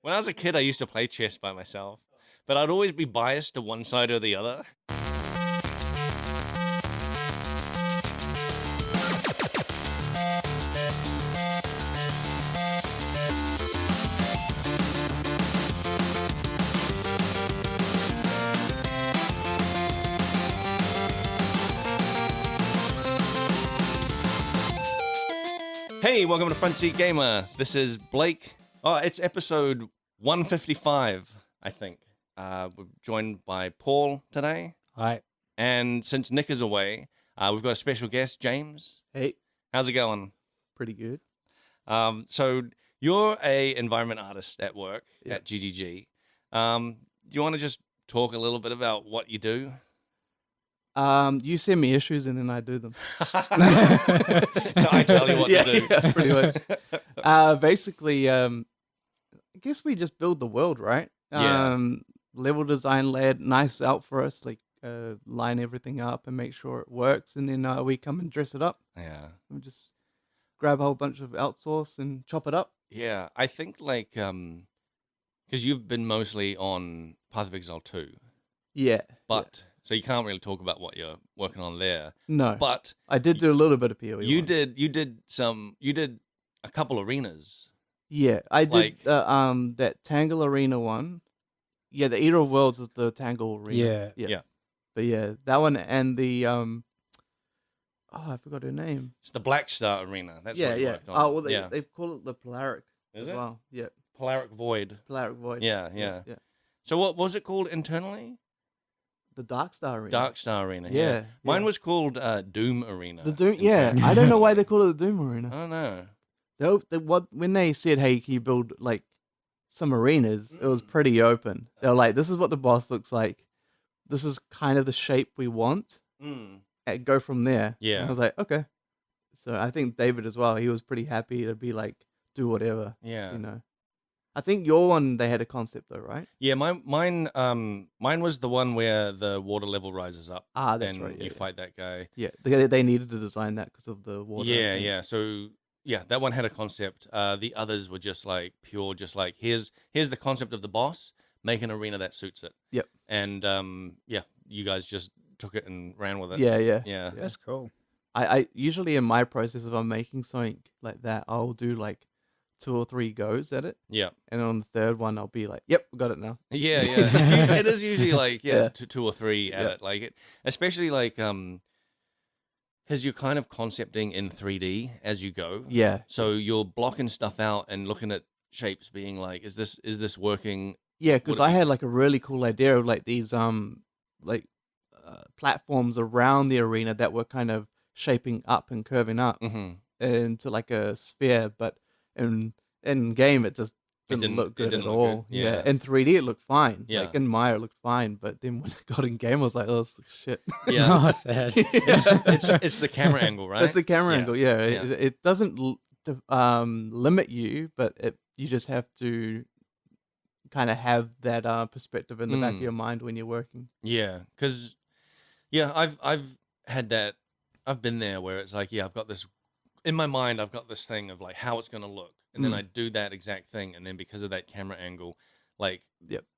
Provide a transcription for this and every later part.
When I was a kid, I used to play chess by myself, but I'd always be biased to one side or the other. Hey, welcome to Front Seat Gamer. This is Blake. Oh, it's episode 155, I think. We're joined by Paul today. Hi. And since Nick is away, we've got a special guest, James. Hey. How's it going? Pretty good. So you're a environment artist at work at GGG. Do you want to just talk a little bit about what you do? You send me issues and then I do them. I tell you what to do. Yeah, pretty much. Basically, I guess we just build the world, right? Yeah. Level design led, nice out for us, like line everything up and make sure it works, and then we come and dress it up. Yeah. We just grab a whole bunch of outsource and chop it up. Yeah, I think like, because you've been mostly on Path of Exile 2. Yeah. But... So you can't really talk about what you're working on there. No, but I did do a little bit of PoE. You did a couple arenas. Yeah, I did that Tangle Arena one. Yeah, the Eater of Worlds is the Tangle Arena. Yeah. But yeah, that one and the I forgot her name. It's the Black Star Arena. That's what you worked on. Oh well, they call it the Polaric as well. Yeah, Polaric Void. Polaric Void. Yeah. So what was it called internally? The Dark Star Arena. Dark Star Arena. Yeah. Mine was called Doom Arena. The Doom. Yeah, I don't know why they call it the Doom Arena. I don't know. When they said, "Hey, can you build like some arenas?" It was pretty open. They were like, "This is what the boss looks like. This is kind of the shape we want." And go from there. Yeah. And I was like, okay. So I think David as well. He was pretty happy to be like, do whatever. Yeah. You know. I think your one they had a concept though, right? Yeah, mine was the one where the water level rises up. Ah, that's and right. you fight that guy. Yeah, they needed to design that because of the water. Yeah. So yeah, that one had a concept. The others were just like pure, just like here's the concept of the boss. Make an arena that suits it. Yep. And you guys just took it and ran with it. Yeah. That's cool. I usually in my process, if I'm making something like that, I'll do like 2 or 3 goes at it. Yeah. And on the third one, I'll be like, "Yep, we got it now." Yeah. It is usually like 2 or 3 at Yeah. it, like it, especially like because you're kind of concepting in 3D as you go. Yeah. So you're blocking stuff out and looking at shapes, being like, is this working? Yeah, because I had like a really cool idea of like these platforms around the arena that were kind of shaping up and curving up into like a sphere, but in game it just didn't look good at all. Yeah, in 3D it looked fine. Yeah, like in Maya it looked fine, but then when it got in game I was like, oh, this looks shit. Yeah, oh, sad. It's the camera angle, right? It's the camera angle. Yeah, it doesn't limit you, but you just have to kind of have that perspective in the back of your mind when you're working. Yeah, because I've had that. I've been there where it's like, I've got this in my mind. I've got this thing of like how it's gonna look, and then I do that exact thing, and then because of that camera angle, like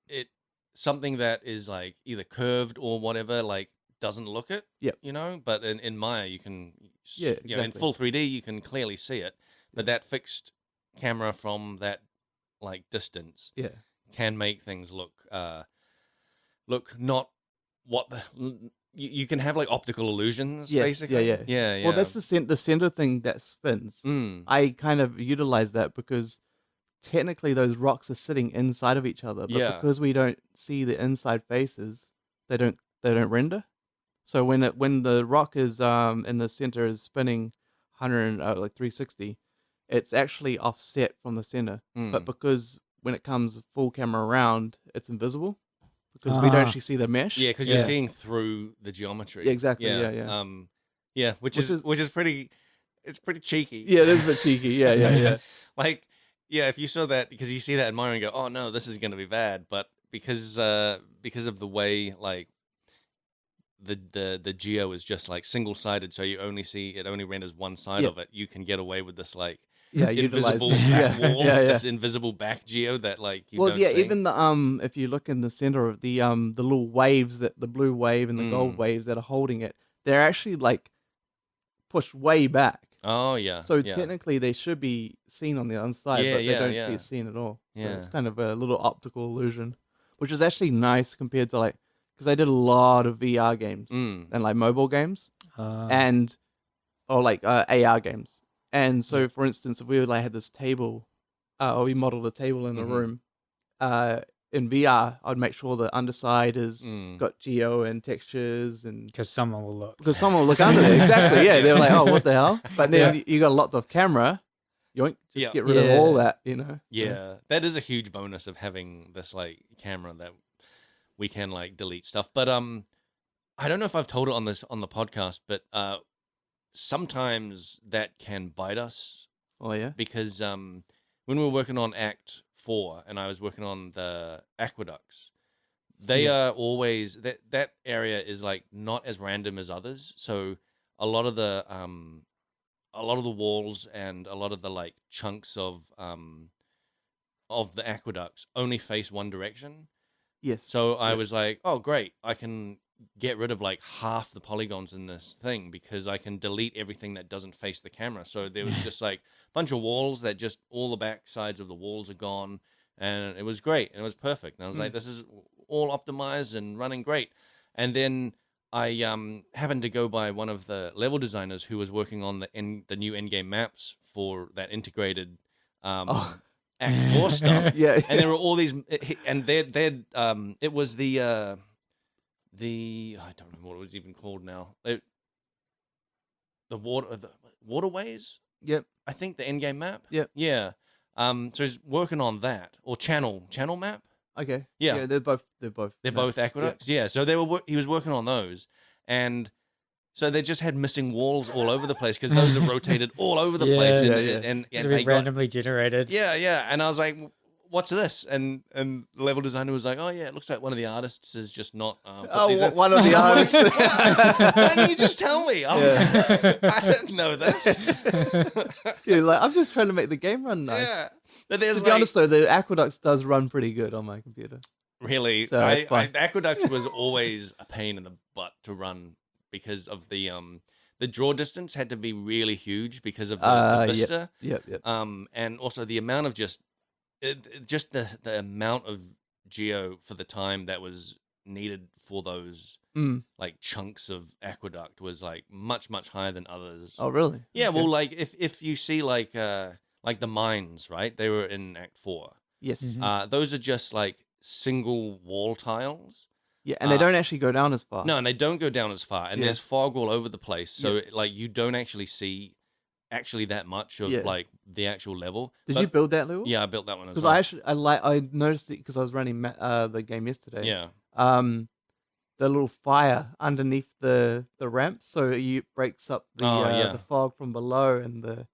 it something that is like either curved or whatever, like doesn't look it. You know, but in Maya you can exactly. in full 3D you can clearly see it, but that fixed camera from that like distance can make things look not what you can have like optical illusions, basically. Yeah. Well, that's the center thing that spins. I kind of utilize that because technically those rocks are sitting inside of each other, but because we don't see the inside faces, they don't render. So when the rock is in the center is spinning 360, it's actually offset from the center. But because when it comes full camera around, it's invisible because we don't actually see the mesh. Yeah, because you're seeing through the geometry. Yeah, exactly. Yeah. Which is pretty. It's pretty cheeky. Yeah, it is a bit cheeky. Yeah. Like, if you saw that, because you see that in Mario and go, oh no, this is going to be bad, but because of the way like the geo is just like single sided, so you only see it only renders one side of it. You can get away with this like invisible back wall, this invisible back geo that like you don't see. Even the if you look in the center of the little waves, that the blue wave and the gold waves that are holding it, they're actually like pushed way back. Oh yeah. So technically they should be seen on the inside, but they don't get seen at all. So it's kind of a little optical illusion, which is actually nice compared to like, because I did a lot of VR games and like mobile games or like AR games. And so, for instance, if we like had this table, or we modeled a table in the room, in VR, I'd make sure the underside has got geo and textures, and because someone will look. Because someone will look under there. Exactly. Yeah, they're like, oh, what the hell? But then you got a lot of camera. Yoink, just get rid of all that, you know. Yeah, that is a huge bonus of having this like camera that we can like delete stuff. But I don't know if I've told it on the podcast, but sometimes that can bite us. Oh yeah. Because when we were working on Act 4 and I was working on the aqueducts, they are always that area is like not as random as others. So a lot of the walls and a lot of the like chunks of the aqueducts only face one direction. Yes. So I was like, oh great, I can get rid of like half the polygons in this thing because I can delete everything that doesn't face the camera. So there was just like a bunch of walls that just all the back sides of the walls are gone, and it was great and it was perfect. And I was like, this is all optimized and running great. And then I happened to go by one of the level designers who was working on the new endgame maps for that integrated Act 4 stuff. And there were all these, and it was the I don't remember what it was even called now. The waterways. Yep. I think the endgame map. Yep. Yeah. So he's working on that, or channel map. Okay. Yeah. They're both aqueducts. Yeah. So he was working on those, and so they just had missing walls all over the place because those are rotated all over the place, and they randomly generated. Yeah. And I was like, what's this? And the level designer was like, oh yeah, it looks like one of the artists is just not. One of the artists. Why didn't you just tell me? I didn't know this. You're like, I'm just trying to make the game run nice. Yeah, but there's to be honest though, the Aqueducts does run pretty good on my computer. Really, so Aqueducts was always a pain in the butt to run because of the draw distance had to be really huge because of the vista. Yep. And also the amount of just the amount of geo for the time that was needed for those like chunks of aqueduct was like much higher than others. Oh really? Yeah. Well, like if you see like the mines, right? They were in Act 4. Yes. Those are just like single wall tiles. Yeah, and they don't actually go down as far. No, and they don't go down as far, and there's fog all over the place, so like you don't actually see that much of like the actual level. Did you build that level? Yeah, I built that one as well. Because I noticed it because I was running the game yesterday. Yeah. The little fire underneath the ramp, so it breaks up the fog from below and the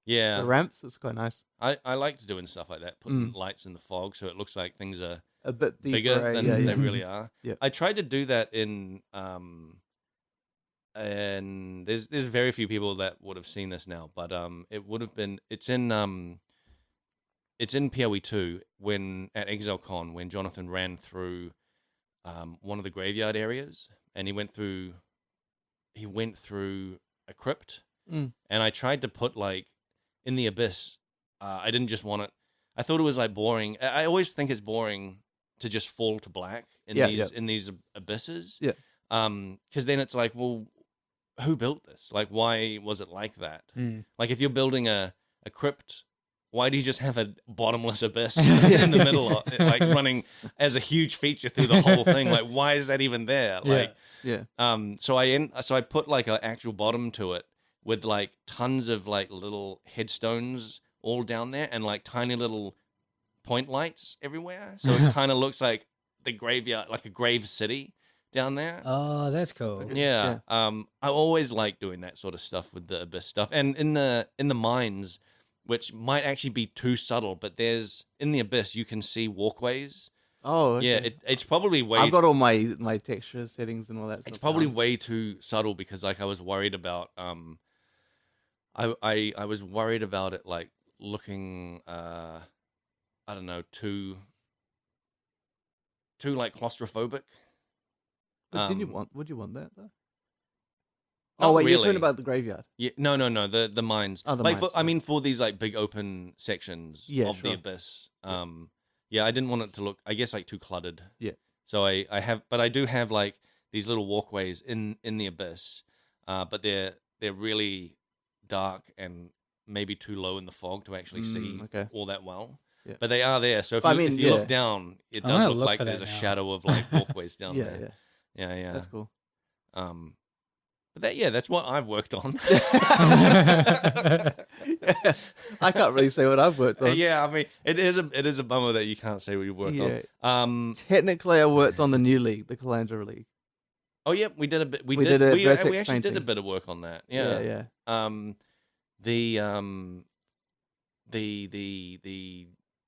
ramps. It's quite nice. I liked doing stuff like that, putting lights in the fog so it looks like things are a bit bigger than they really are. Yeah. I tried to do that in and there's very few people that would have seen this now, but it would have been it's in PoE 2 when at Exile Con when Jonathan ran through one of the graveyard areas and he went through a crypt and I tried to put like in the abyss. I didn't just want it. I thought it was like boring. I always think it's boring to just fall to black in these abysses. Yeah. Because then it's like, well, who built this? Like, why was it like that? Like, if you're building a crypt, why do you just have a bottomless abyss in the middle, like running as a huge feature through the whole thing? Like, why is that even there? Like, So I put like an actual bottom to it with like tons of like little headstones all down there and like tiny little point lights everywhere. So it kind of looks like the graveyard, like a grave city down there. Oh, that's cool. Yeah. I always like doing that sort of stuff with the abyss stuff. And in the mines, which might actually be too subtle, but there's in the abyss you can see walkways. Oh, okay. Yeah, it's probably way. I've got all my texture settings and all that stuff. It's probably way too subtle because like I was worried about I was worried about it like looking, I don't know, too like claustrophobic. But would you want that though? Not Oh wait, you're really. talking about the graveyard. Yeah, no, the mines. Oh, the like mines, I mean, for these like big open sections of the sure. abyss. Yeah, I didn't want it to look, I guess, like too cluttered. Yeah. So I do have like these little walkways in the abyss, but they're really dark and maybe too low in the fog to actually see all that well. Yeah. But they are there. So if you look down, it does look like there's a shadow of like walkways down there. Yeah. That's cool. But that's what I've worked on. I can't really say what I've worked on. Yeah, I mean, it is a bummer that you can't say what you've worked on. Technically, I worked on the new league, the Kalandra League. Oh yeah, we did a bit. We actually did a bit of work on that. Yeah. The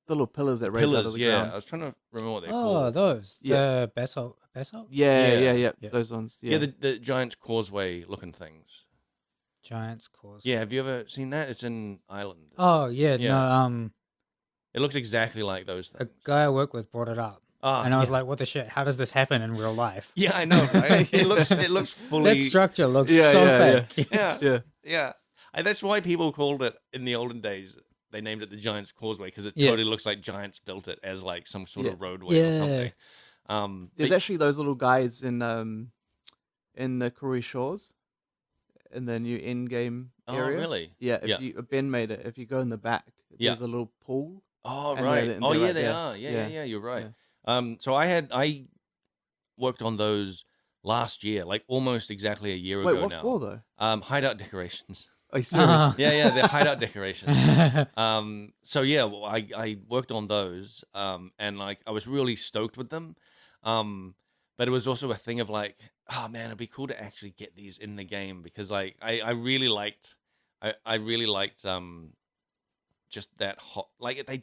little pillars that raise out of the ground. I was trying to remember what they're called. Oh, those. The basalt. Yeah. Those ones. Yeah, the Giant's Causeway looking things. Giant's Causeway. Yeah, have you ever seen that? It's in Ireland. Oh yeah. No. It looks exactly like those things. A guy I work with brought it up. And I was like, what the shit? How does this happen in real life? Yeah, I know, right? It looks fully... That structure looks so fake. Yeah. And that's why people called it, in the olden days, they named it the Giant's Causeway, because it totally looks like giants built it as like some sort of roadway or something. There's actually those little guys in the Koori Shores, in the new in-game area. Oh, really? Yeah, Ben made it. If you go in the back, there's a little pool. Oh, right. They are. Yeah, you're right. Yeah. So I worked on those last year, like almost exactly a year ago now. Wait, what for though? Hideout decorations. Are you serious? Yeah, they're hideout decorations. So yeah, I worked on those, and like I was really stoked with them. But it was also a thing of like, oh man, it'd be cool to actually get these in the game, because like I really liked just that hot, like they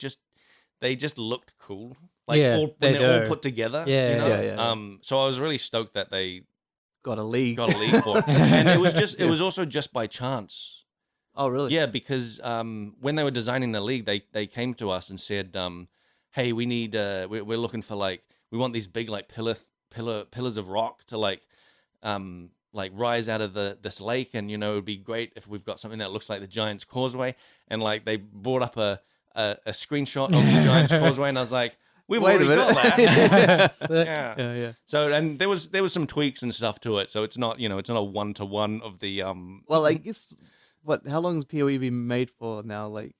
just looked cool. Like when they're all put together. Yeah. So I was really stoked that they got a league for it. And it was also just by chance. Oh really? Yeah, because when they were designing the league, they came to us and said, hey, we need we're looking for we want these big like pillars of rock to like rise out of this lake, and it would be great if we've got something that looks like the Giant's Causeway. And like they brought up a screenshot of the Giant's Causeway, and I was like, we've already got that. Yeah. So, and there was some tweaks and stuff to it, so it's not it's not a 1-to-1 of the Well, I guess how long has PoE been made for now? Like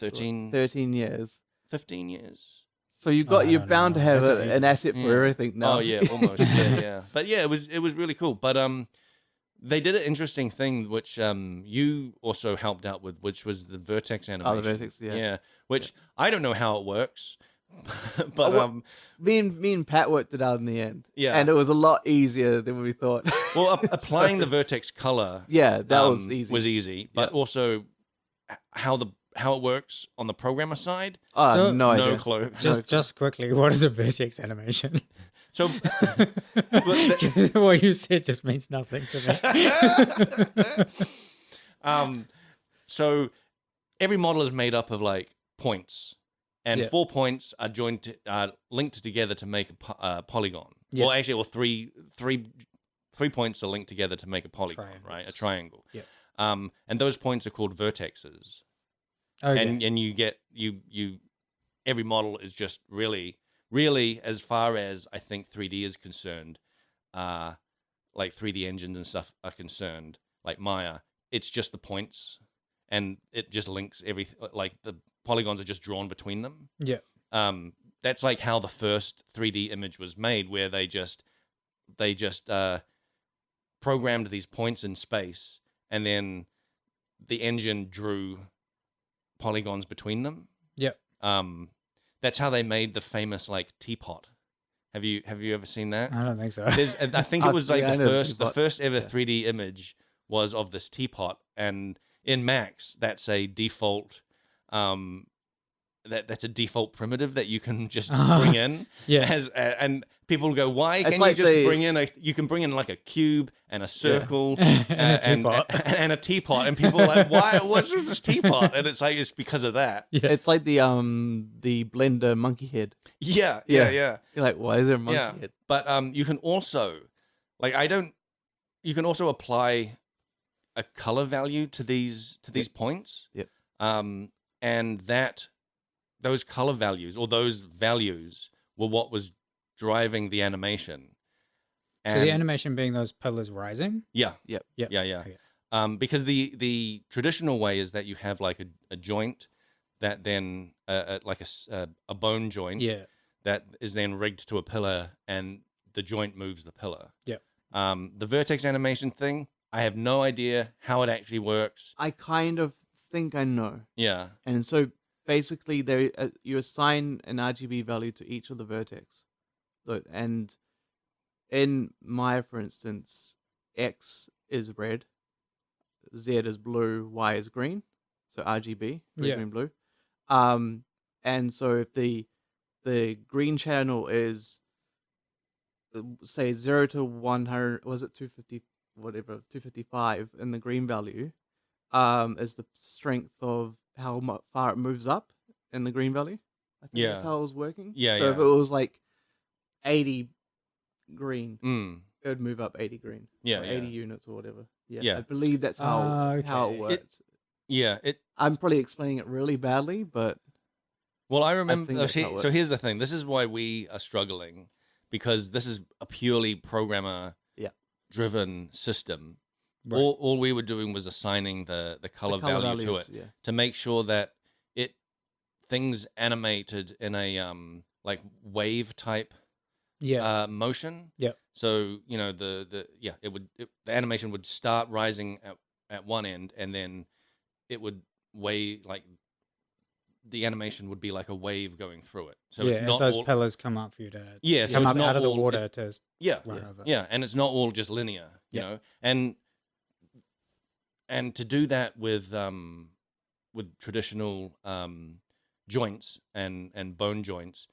13 years, 15 years. So you're bound to have an asset for everything now. Oh yeah, almost. yeah. But yeah, it was really cool. But they did an interesting thing, which you also helped out with, which was the Vertex Animation. Oh, the Vertex, yeah. Which I don't know how it works, but me and Pat worked it out in the end. Yeah, and it was a lot easier than we thought. Well, applying the Vertex color, that was easy. Was easy, but also how it works on the programmer side. Oh, no idea. No clue. Just quickly, what is a Vertex Animation? So, what you said just means nothing to me. So every model is made up of like points, and 4 points are linked together to make a polygon. Well, actually, three points are linked together to make a polygon, right? A triangle. Yeah. And those points are called vertexes. Okay. And you get every model is just really, as far as I think 3D is concerned, like 3D engines and stuff are concerned, like Maya, it's just the points, and it just links everything. Like the polygons are just drawn between them. Yeah. That's like how the first 3D image was made, where they just programmed these points in space, and then the engine drew polygons between them. Yep. That's how they made the famous like teapot. Have you ever seen that? I don't think so. I think it was like the first ever 3D image was of this teapot, and in Max that's a default that's a default primitive that you can just bring in. And people go, why It's can like you just bring in you can bring in like a cube and a circle and a teapot. and a teapot, and people are like, why? What's with this teapot? And it's like, it's because of that. Yeah. It's like the blender monkey head. Yeah. You're like, why is there a monkey head? But you can also, like, you can also apply a color value to these points. Yep. And those color values or those values were what was driving the animation. So the animation being those pillars rising? Yeah. Yep. Yeah. Okay. Because the traditional way is that you have like a joint that then like a bone joint that is then rigged to a pillar, and the joint moves the pillar. Yep. The Vertex animation thing, I have no idea how it actually works. I kind of think I know. Yeah. And so basically, you assign an RGB value to each of the vertex. And in Maya, for instance, X is red, Z is blue, Y is green. So RGB, red, green, blue. And so if the green channel is, say, 0 to 100, was it 250, whatever, 255 in the green value, is the strength of how far it moves up in the green value. I think that's how it was working. So if it was like 80 green, it would move up 80 green. Yeah, 80 units or whatever. Yeah. I believe that's how it works. I'm probably explaining it really badly, but well, I remember. I think So here's the thing. This is why we are struggling, because this is a purely programmer-driven system. Right. All we were doing was assigning the color value to it to make sure that things animated in a like wave type motion. Yeah. So the animation would start rising at one end, and then it would like the animation would be like a wave going through it. So it's not as those all pillars come up for you to so come it's up not out of the all, water to run over. Yeah, and it's not all just linear, you know. And to do that with traditional joints and bone joints,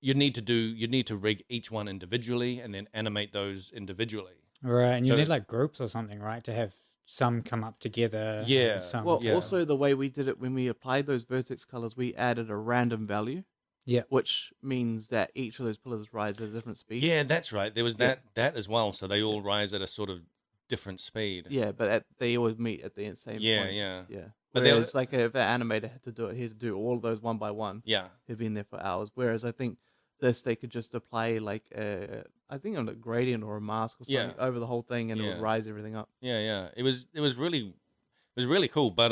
you'd need to rig each one individually and then animate those individually. Right, and you need like groups or something, right, to have some come up together. Yeah. Also the way we did it when we applied those vertex colors, we added a random value. Yeah. Which means that each of those pillars rise at a different speed. Yeah, that's right. There was that as well. So they all rise at a sort of different speed. Yeah, but they always meet at the same point. Yeah. But whereas, like, if an animator had to do it, he had to do all of those one by one. Yeah. He'd been there for hours. Whereas I think this, they could just apply, like, I think on a gradient or a mask or something over the whole thing, and it would rise everything up. Yeah. It was really cool. But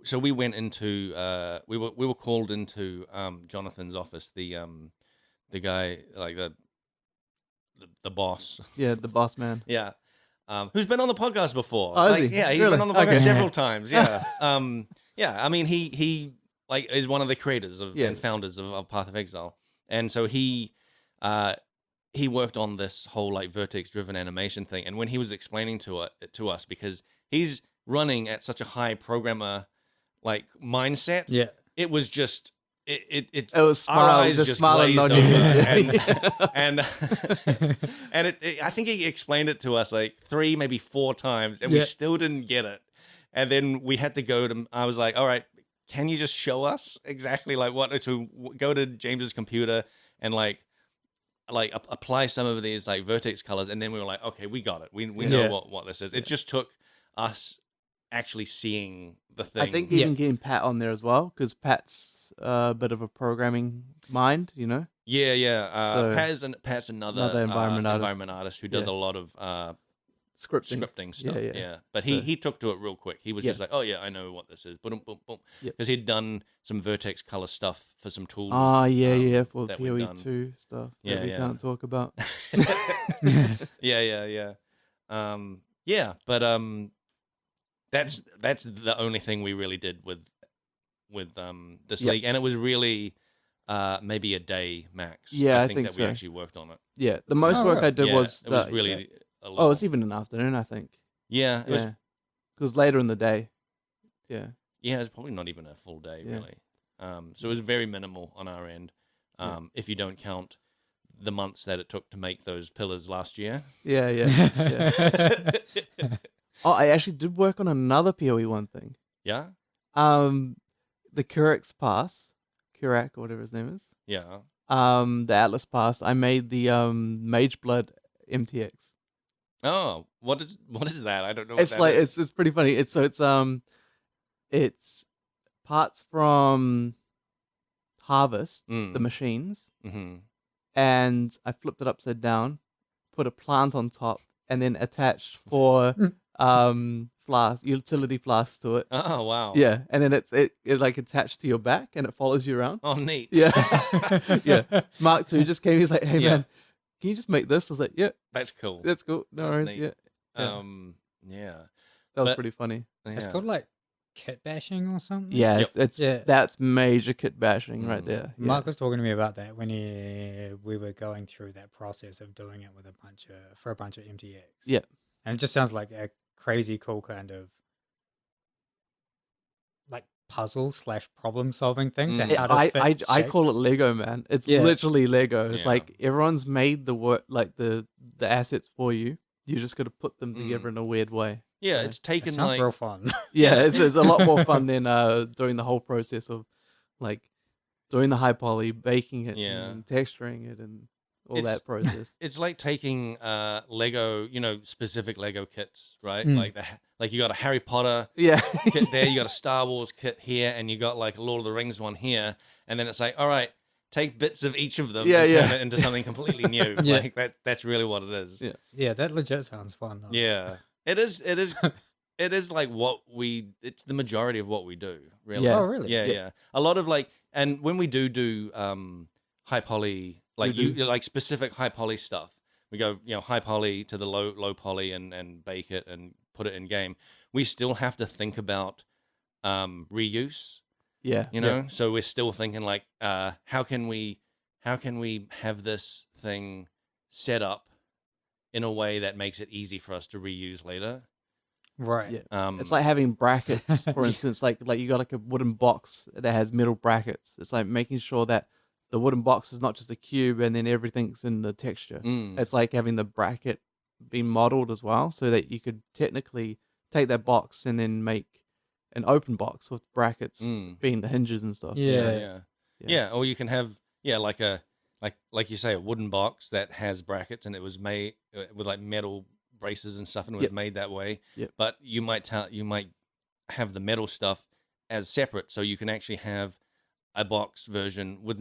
so we went into we were called into Jonathan's office, the guy, like the boss. Yeah, the boss man. Yeah. Who's been on the podcast before. Oh, is he? Yeah, he's been on the podcast several times. Yeah. I mean, he like is one of the creators and founders of Path of Exile. And so he worked on this whole like vertex driven animation thing. And when he was explaining to us, because he's running at such a high programmer like mindset, it was just it was our eyes just glazed over, and I think he explained it to us like 3, maybe 4 times, and we still didn't get it. And then we had to go to. I was like, all right, can you just show us exactly like what to go to James's computer and like apply some of these like vertex colors, and then we were like, okay, we got it. We know what this is. It just took us actually seeing the thing. I think even getting Pat on there as well, because Pat's a bit of a programming mind, you know. So Pat's another environment artist who does a lot of scripting stuff. Yeah. But he took to it real quick. He was just like, oh yeah, I know what this is. Boom, boom, boom. Because he'd done some vertex color stuff for some tools. For PoE2 stuff that we can't talk about. But that's the only thing we really did with this league, and it was really maybe a day max. I think that so. we actually worked on it. Yeah, the most work I did was it was really a lot. Oh, it was even an afternoon, I think. Yeah, it was later in the day. Yeah. Yeah, it's probably not even a full day, really. So it was very minimal on our end, if you don't count the months that it took to make those pillars last year. Yeah. Oh, I actually did work on another PoE one thing. Yeah? The Kurak's Pass, Kurak or whatever his name is. Yeah. The Atlas Pass. I made the Mage Blood MTX. Oh, what is that? I don't know. It's like it's pretty funny. It's parts from Harvest, the machines, and I flipped it upside down, put a plant on top, and then attached 4 utility flasks to it. Oh wow. Yeah, and then it like attached to your back and it follows you around. Oh neat. Yeah. Yeah. Mark II just came, he's like, hey man, can you just make this? I was like, yeah. That's cool. That's cool. No worries. Neat. Yeah. Yeah. That was pretty funny. It's called like kit bashing or something. Yeah, that's major kit bashing right there. Yeah. Mark was talking to me about that when we were going through that process of doing it with a bunch of MTX. Yeah. And it just sounds like a crazy cool kind of like puzzle / problem solving thing. I call it Lego, man. It's literally Lego. It's like everyone's made the work, like the assets for you. You just got to put them together in a weird way. Yeah, it's taken like real fun. Yeah, it's a lot more fun than doing the whole process of like doing the high poly, baking it, and texturing it, and all that process. It's like taking Lego, specific Lego kits, right? Like you got a Harry Potter kit there, you got a Star Wars kit here, and you got like a Lord of the Rings one here, and then it's like, all right, take bits of each of them and turn it into something completely new. Like that's really what it is. Yeah, that legit sounds fun. Though. Yeah. It is like it's the majority of what we do, really. Yeah. Oh, really? Yeah. A lot of like, and when we do high poly, like like specific high poly stuff, we go, high poly to the low poly and bake it and put it in game. We still have to think about reuse. Yeah. So we're still thinking like, how can we have this thing set up in a way that makes it easy for us to reuse later. Right. Yeah. It's like having brackets, for instance, like you got like a wooden box that has metal brackets. It's like making sure that the wooden box is not just a cube and then everything's in the texture. It's like having the bracket be modeled as well, so that you could technically take that box and then make an open box with brackets being the hinges and stuff. Yeah. Or you can have like you say, a wooden box that has brackets, and it was made with like metal braces and stuff, and it was made that way. But you might have the metal stuff as separate, so you can actually have a box version with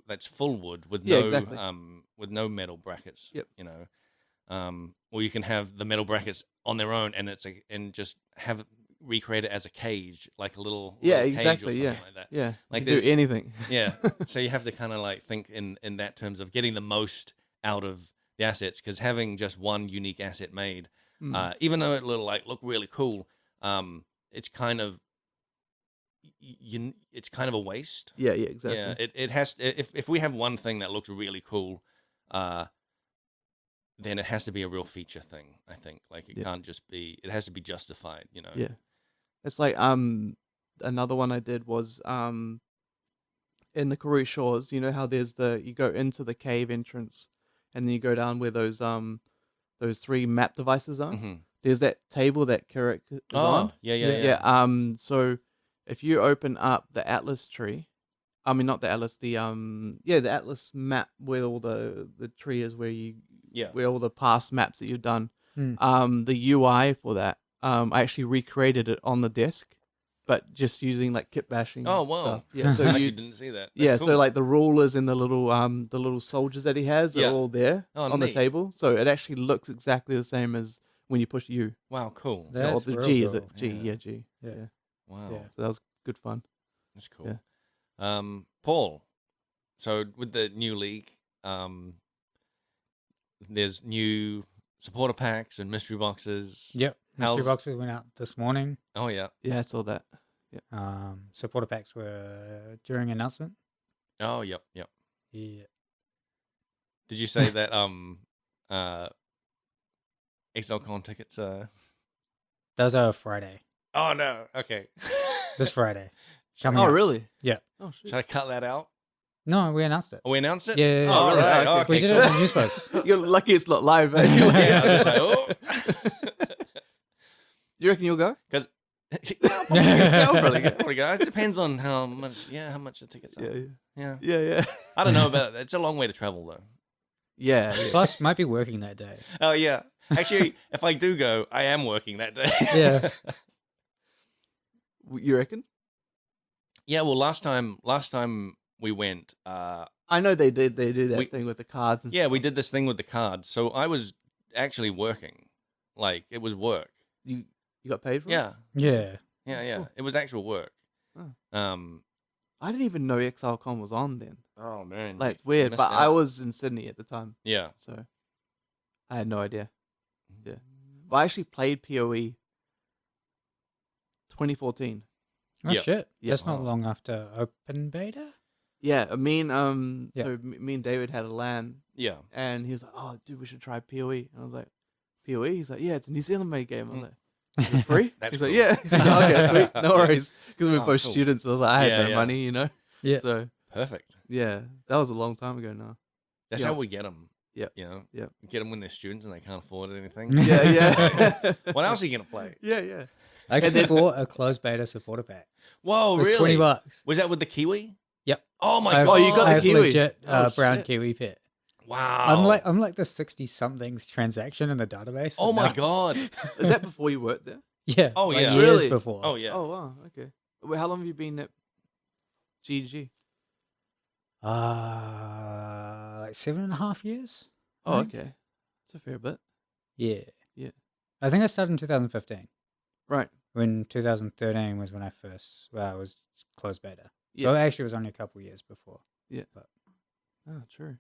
that's full wood with no metal brackets. Or you can have the metal brackets on their own, and just have it recreate it as a cage, like a little cage or something like that. Like do anything. So you have to kind of like think in that terms of getting the most out of the assets, because having just one unique asset made, even though it look really cool, it's kind of a waste. Yeah, exactly. Yeah, it has if we have one thing that looks really cool, then it has to be a real feature thing. I think like it can't just be. It has to be justified. Yeah. It's like another one I did was in the Karoo Shores. You know how there's you go into the cave entrance, and then you go down where those 3 map devices are. There's that table that Carrick is on. Yeah. So if you open up the Atlas tree, I mean not the Atlas, the Atlas map where all the tree is, where all the past maps that you've done. The UI for that. I actually recreated it on the desk, but just using like kit bashing. Oh wow! Stuff. Yeah, so I actually didn't see that. That's cool. So like the rulers and the little soldiers that he has are all there on the table. So it actually looks exactly the same as when you push U. Wow, cool. Or the G, cool. Is it G? Yeah, G. Yeah. Wow. Yeah, so that was good fun. That's cool. Yeah. Paul. So with the new league, there's new supporter packs and mystery boxes. Yep. Mystery boxes went out this morning. Oh yeah. Yeah, I saw that. Yeah. Supporter packs were during announcement. Oh yep. Yeah. Did you say that Exile Con tickets those are Friday. Oh no. Okay. this Friday. Oh, Up. really? Yeah. Oh, shit. Should I cut that out? No, we announced it. Oh, we announced it? Yeah. Oh, really? right. Okay. Okay, We did it cool. on the news post. You're lucky it's not live, eh? Yeah, I was just like, oh. You reckon you'll go? Because I'll probably go. it depends on how much the tickets are. Yeah. I don't know about that. It's a long way to travel, though. Yeah. Plus, might be working that day. Oh, yeah. Actually, if I do go, I am working that day. Yeah. You reckon? Yeah, well, last time we went, I know they do that thing with the cards and yeah, stuff. we did this thing with the cards. So I was actually working. Like, it was work. You got paid for it? Yeah. Yeah. Yeah. Cool. It was actual work. Oh. I didn't even know ExileCon was on then. Oh, man. Like, it's weird, missed but out. I was in Sydney at the time, Yeah. so I had no idea. Yeah. But I actually played PoE 2014. Oh, Yeah. shit. Yeah. That's not Wow. long after open beta? Yeah, me and Yeah. so me and David had a LAN, Yeah. and he was like, "Oh, dude, we should try PoE." And I was like, "PoE?" He's like, "Yeah, it's a New Zealand made game." I was like, "Is it free?" That's He's cool. like, "Yeah." He's like, "Okay, sweet, no worries," because we're Oh, both cool. students. I was like, "I had Yeah, no yeah. money, you know." Yeah. So Perfect. yeah, that was a long time ago now. That's Yeah. how we get them. Yep. You know? Yep. Get them when they're students and they can't afford anything. Yeah. What else are you going to play? Yeah. I actually bought a closed beta supporter pack. Whoa, It was really? $20. Was that with the Kiwi? Yep. Oh, my I've- God. you got the I have Kiwi. legit Oh, brown shit. Kiwi pet. Wow. I'm like the 60-somethings transaction in the database. Oh, my Now- God. Is that before you worked there? Yeah. Oh, like yeah. Years Really? before. Oh, yeah. Oh wow. Okay. Wait, how long have you been at GG? Like 7.5 years. I Oh, think. okay. It's a fair bit. Yeah. Yeah. I think I started in 2015. Right. When 2013 was when I first was closed beta. Yeah. Well, actually, it was only a couple years before. Oh, true.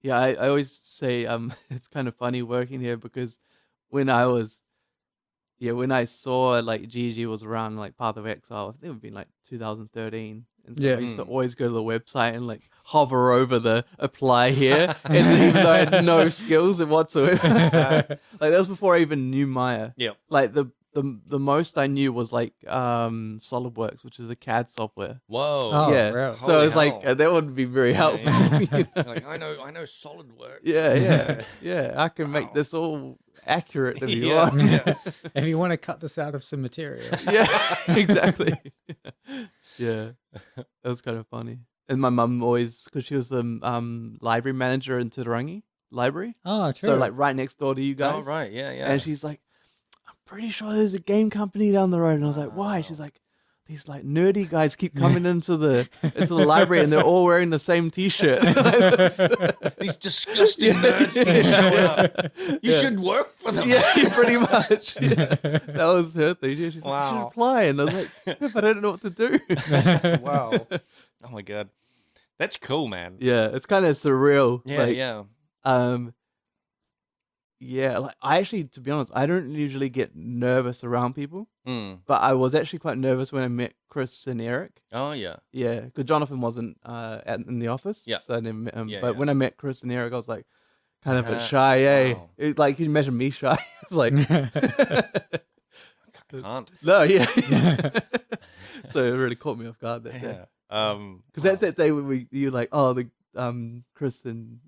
Yeah, I always say it's kind of funny working here because when I saw like GG was around like Path of Exile, I think it would be like 2013. And so Yeah. I used to always go to the website and like hover over the apply here, and even though I had no skills whatsoever, like that was before I even knew Maya. Yep. Like the most I knew was like SolidWorks, which is a CAD software. Whoa. Oh, yeah, really? so it's Holy like hell. that would be very helpful. Yeah. you know? Like, I know SolidWorks. Yeah. I can Wow. make this all accurate if you Yeah. want. Yeah. If you want to cut this out of some material. Yeah, exactly. Yeah, that was kind of funny. And my mum always, because she was the library manager in Tarangi Library, Oh, true. so like right next door to you guys. Oh, right. Yeah. And she's like, "I'm pretty sure there's a game company down the road." And I was like, "Why?" Wow. She's like, "These like nerdy guys keep coming into the library, and they're all wearing the same T-shirt." These disgusting nerds keep showing up. You Yeah. should work for them. Yeah, pretty much. Yeah. That was her thing. Yeah, she's like, "You should Wow. apply," and I was like, "Yeah, but I don't know what to do." Wow. Oh my God. That's cool, man. Yeah, it's kind of surreal. Yeah. like, Yeah. Yeah, like I actually, to be honest, I don't usually get nervous around people, Mm. but I was actually quite nervous when I met Chris and Eric. Oh yeah. Yeah, because Jonathan wasn't in the office, Yeah. so I never met him. Yeah, But yeah. when I met Chris and Eric, I was like kind of a bit shy. Eh? Wow. Like, can you imagine me shy? It's like I can't. no, yeah. So it really caught me off guard that day. Yeah. Because that's that day when you like, oh, the Chris and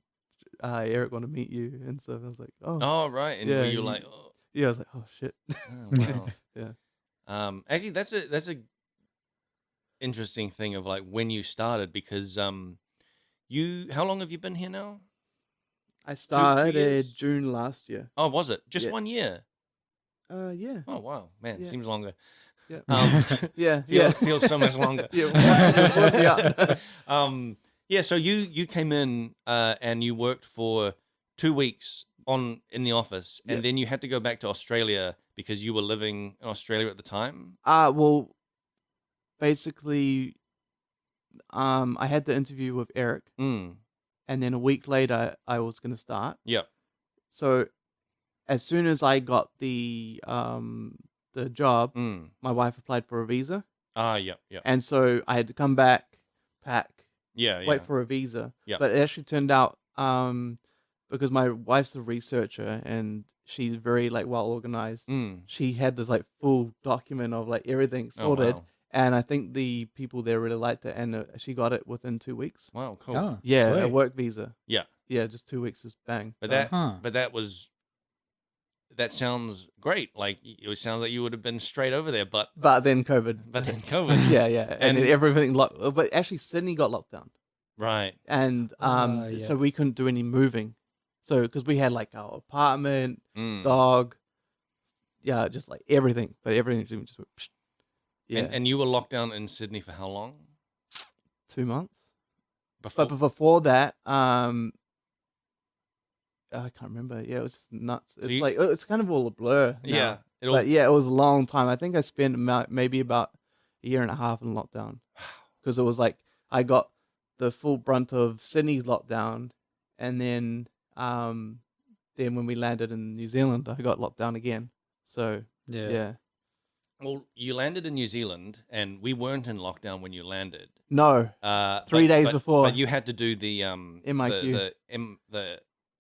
Eric want to meet you and stuff. I was like, oh, Oh right. And Yeah, were you you- like, oh, yeah. I was like, oh shit. wow. Yeah. Actually, that's a interesting thing of like when you started because how long have you been here now? I started years? June last year. Oh, was it just Yeah. 1 year? Yeah. Oh wow, man, Yeah. seems longer. Yeah. Yeah, Yeah. feels so much longer. Yeah. Yeah. So you came in and you worked for 2 weeks in the office, and Yeah. then you had to go back to Australia because you were living in Australia at the time. Well, basically, I had the interview with Eric, Mm. and then a week later, I was going to start. Yep. So, as soon as I got the job, Mm. my wife applied for a visa, Ah. Yep. Yep. and so I had to come back, pack, Yeah. Yeah. wait for a visa. Yeah. But it actually turned out because my wife's a researcher and she's very like well organized. Mm. She had this like full document of like everything Oh, sorted, wow. and I think the people there really liked it, and she got it within 2 weeks. Wow, cool. Oh, Yeah, a sweet. work visa. Yeah. Yeah, just 2 weeks, just bang. But done. that sounds great. Like it sounds like you would have been straight over there, but then COVID. COVID. yeah, and then everything locked. But actually, Sydney got locked down, Right. and so we couldn't do any moving. So because we had like our apartment, dog, yeah, just like everything, but everything just went, psh. Yeah. And you were locked down in Sydney for how long? 2 months. Before? But before that, I can't remember. Yeah, it was just nuts. It's like it's kind of all a blur. Now. Yeah. But yeah, it was a long time. I think I spent maybe about a year and a half in lockdown because it was like I got the full brunt of Sydney's lockdown, and then when we landed in New Zealand, I got locked down again. So yeah. Well, you landed in New Zealand, and we weren't in lockdown when you landed. No, 3 days before. But you had to do the MIQ.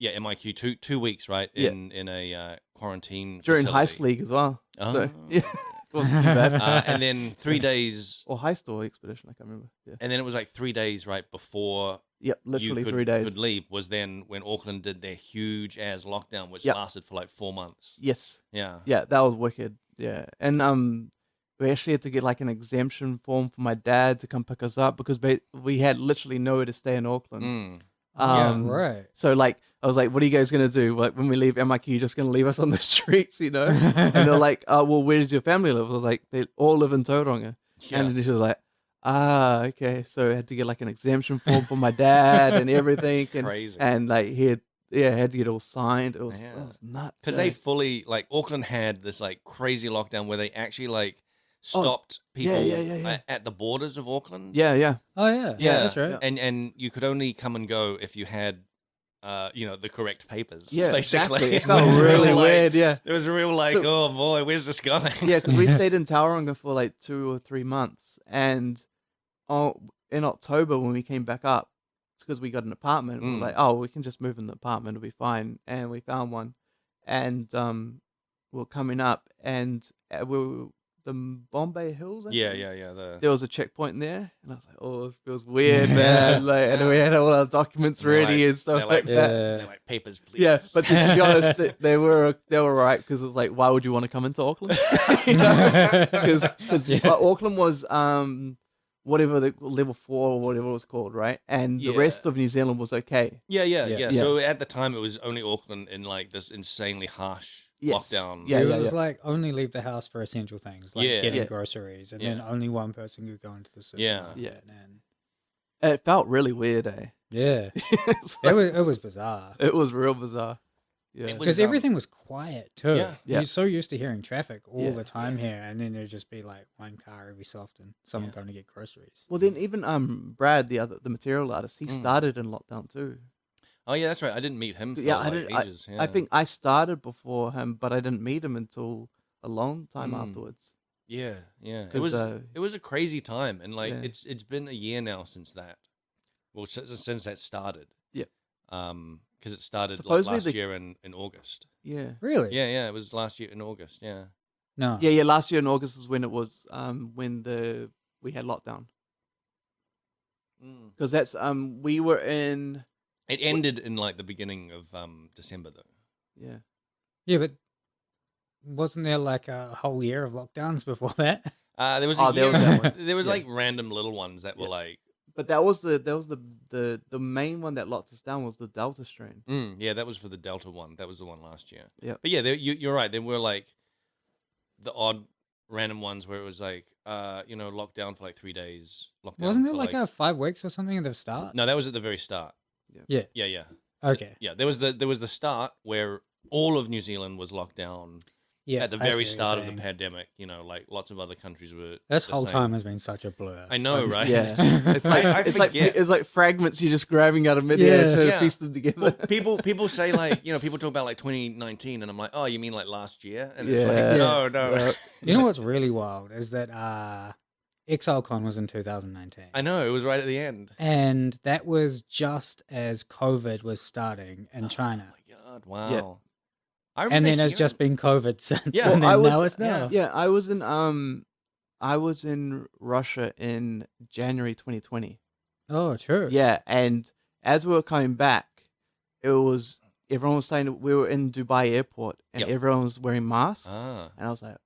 MIQ 2 weeks, right? In a quarantine during facility. Heist League as well. Oh. So, yeah, it wasn't too bad. And then 3 days, or Heist or Expedition, I can't remember. Yeah. And then it was like 3 days right before. Yep, literally you 3 days. Could leave was then when Auckland did their huge ass lockdown, which lasted for like 4 months. Yes. Yeah. Yeah, that was wicked. Yeah, and we actually had to get like an exemption form for my dad to come pick us up because we had literally nowhere to stay in Auckland. Right. So like, I was like, "What are you guys gonna do? Like, when we leave MIQ, you're just gonna leave us on the streets, you know?" And they're like, well, where does your family live?" I was like, "They all live in Tauranga." Yeah. And then she was like, okay. So I had to get like an exemption form for my dad and everything. And, Crazy. And like had to get it all signed. It was nuts. Because they fully like Auckland had this like crazy lockdown where they actually like stopped people at the borders of Auckland. Yeah. Oh yeah, that's right. And you could only come and go if you had the correct papers. Yeah, basically. Exactly. It felt really like, weird. Yeah, it was real like, oh boy, where's this going? Yeah, because we stayed in Tauranga for like 2 or 3 months, and in October when we came back up, it's because we got an apartment. We were like, we can just move in the apartment; it'll be fine. And we found one, and we were coming up, and we were the Bombay Hills. I think. There was a checkpoint there, and I was like, "Oh, this feels weird, man!" Like, and we had all our documents ready and stuff like that. They're like, papers, please. Yeah, but to be honest, they were right because it's like, why would you want to come into Auckland? Because Auckland was whatever the level 4 or whatever it was called, right? And the rest of New Zealand was okay. Yeah. So at the time, it was only Auckland in like this insanely harsh lockdown. Yeah, it was like only leave the house for essential things, like getting groceries, and then only one person could go into the supermarket. And it felt really weird, eh? Yeah, it was bizarre. It was real bizarre. Yeah, because everything was quiet too. Yeah. You're so used to hearing traffic all the time here, and then there'd just be like one car every so often, someone going to get groceries. Well, then even Brad, the material artist, he started in lockdown too. Oh yeah, that's right. I didn't meet him for ages. I think I started before him, but I didn't meet him until a long time afterwards. Yeah. It was a crazy time, and like it's been a year now since that. Well, since that started. Yeah. Because it started like last year in August. Yeah. Really? Yeah. It was last year in August. Yeah. No. Yeah. Last year in August is when it was when we had lockdown. Because that's we were in. It ended in like the beginning of December though. Yeah. Yeah, but wasn't there like a whole year of lockdowns before that? There was there was like random little ones that were like. But that was the main one that locked us down was the Delta strain. Yeah, that was for the Delta one. That was the one last year. Yeah. But yeah, you're right. There were like the odd random ones where it was like locked down for like 3 days. Wasn't it like 5 weeks or something at the start? No, that was at the very start. Yeah. Okay. Yeah, there was the start where all of New Zealand was locked down. Yeah, at the very start of the pandemic, like lots of other countries were. This whole time has been such a blur. I know, right? Yeah, it's like it's like fragments you're just grabbing out of midair trying to piece them together. Well, people say like people talk about like 2019, and I'm like, oh, you mean like last year? And it's like, no. You know what's really wild is that Exile Con was in 2019. I know, it was right at the end, and that was just as COVID was starting in China. Oh my god! Wow. Yeah. And then it's just been COVID since. Yeah, and then now it's now. Yeah, I was in I was in Russia in January 2020. Oh, true. Yeah, and as we were coming back, everyone was saying we were in Dubai airport and everyone was wearing masks, and I was like,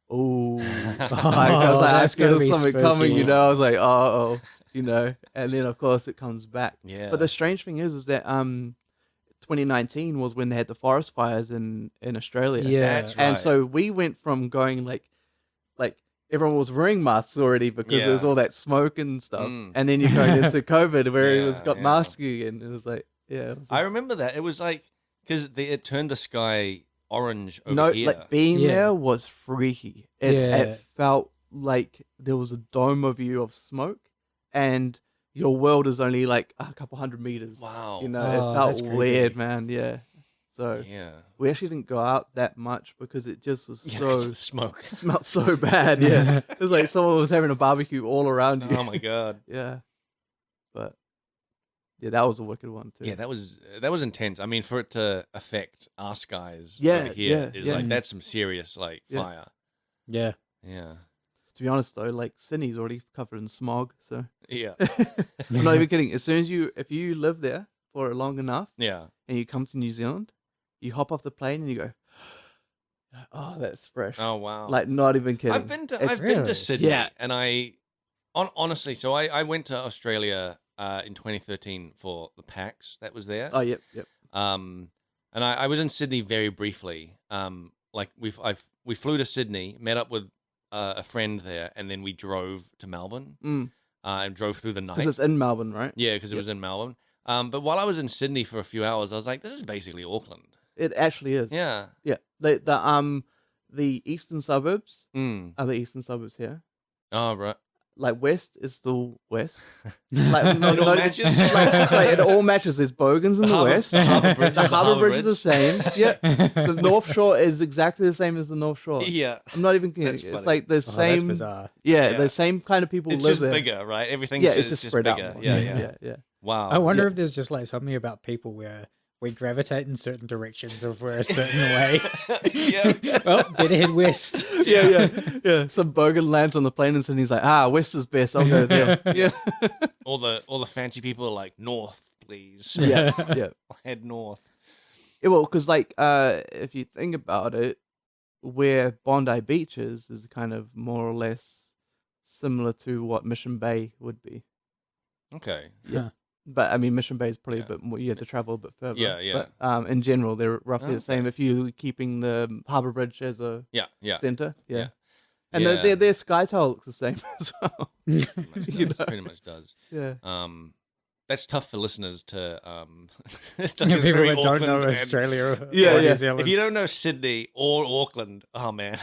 oh, I was like, I feel something coming, you know. I was like, oh, you know, and then of course it comes back. Yeah. But the strange thing is that 2019 was when they had the forest fires in Australia. Yeah, that's right. And so we went from going like everyone was wearing masks already because there's all that smoke and stuff, and then you're going into COVID where it was got masky, and it was like, I remember that. It was like because it turned the sky orange over here. Like being there was freaky. It felt like there was a dome of you of smoke, and your world is only like a couple 100 meters. Wow. You know, it felt weird, man. Yeah. So we actually didn't go out that much because it just was the smoke smelled so bad. Yeah. It was like someone was having a barbecue all around you. Oh my God. Yeah. But yeah, that was a wicked one too. Yeah, that was intense. I mean, for it to affect our skies Yeah, over here is yeah. like that's some serious like fire. Yeah. Yeah. To be honest though, like Sydney's already covered in smog, so Yeah. I'm not even kidding. As soon as if you live there for long enough, Yeah. and you come to New Zealand, you hop off the plane and you go, oh, that's fresh. Oh wow. Like not even kidding. I've been to Sydney, and honestly, so I went to Australia in 2013 for the PAX that was there. Oh yep. And I was in Sydney very briefly. Like we flew to Sydney, met up with a friend there, and then we drove to Melbourne. And drove through the night. Because it's in Melbourne, right? Yeah, because it was in Melbourne. But while I was in Sydney for a few hours, I was like, this is basically Auckland. It actually is. Yeah. Yeah. The eastern suburbs are the eastern suburbs here. Oh, right. Like west is still west. Like it all matches. like it all matches. There's Bogans in the west. The Harbour Bridge. The Harbour Bridge is the same. Yeah. The North Shore is exactly the same as the North Shore. Yeah. I'm not even kidding. That's It's funny. like the That's same. bizarre. Yeah, the same kind of people It's live just there. bigger, right? Everything's It's just spread bigger. out more. Yeah. Wow. I wonder if there's just like something about people where we gravitate in certain directions or we're a certain way. Yeah. Well, better head west. Yeah. Some Bogan lands on the plane and he's like, west is best. I'll go there. Yeah. All the fancy people are like, north, please. Yeah. Head north. Yeah, well, because like if you think about it, where Bondi Beach is kind of more or less similar to what Mission Bay would be. Okay. Yeah. But I mean, Mission Bay is probably a bit more. You have to travel a bit further. Yeah. But in general, they're roughly the same. If you're keeping the Harbour Bridge as a center, and their sky tower looks the same as well. Pretty much does. Yeah. That's tough for listeners to People that don't know Australia or New Zealand. If you don't know Sydney or Auckland, oh man,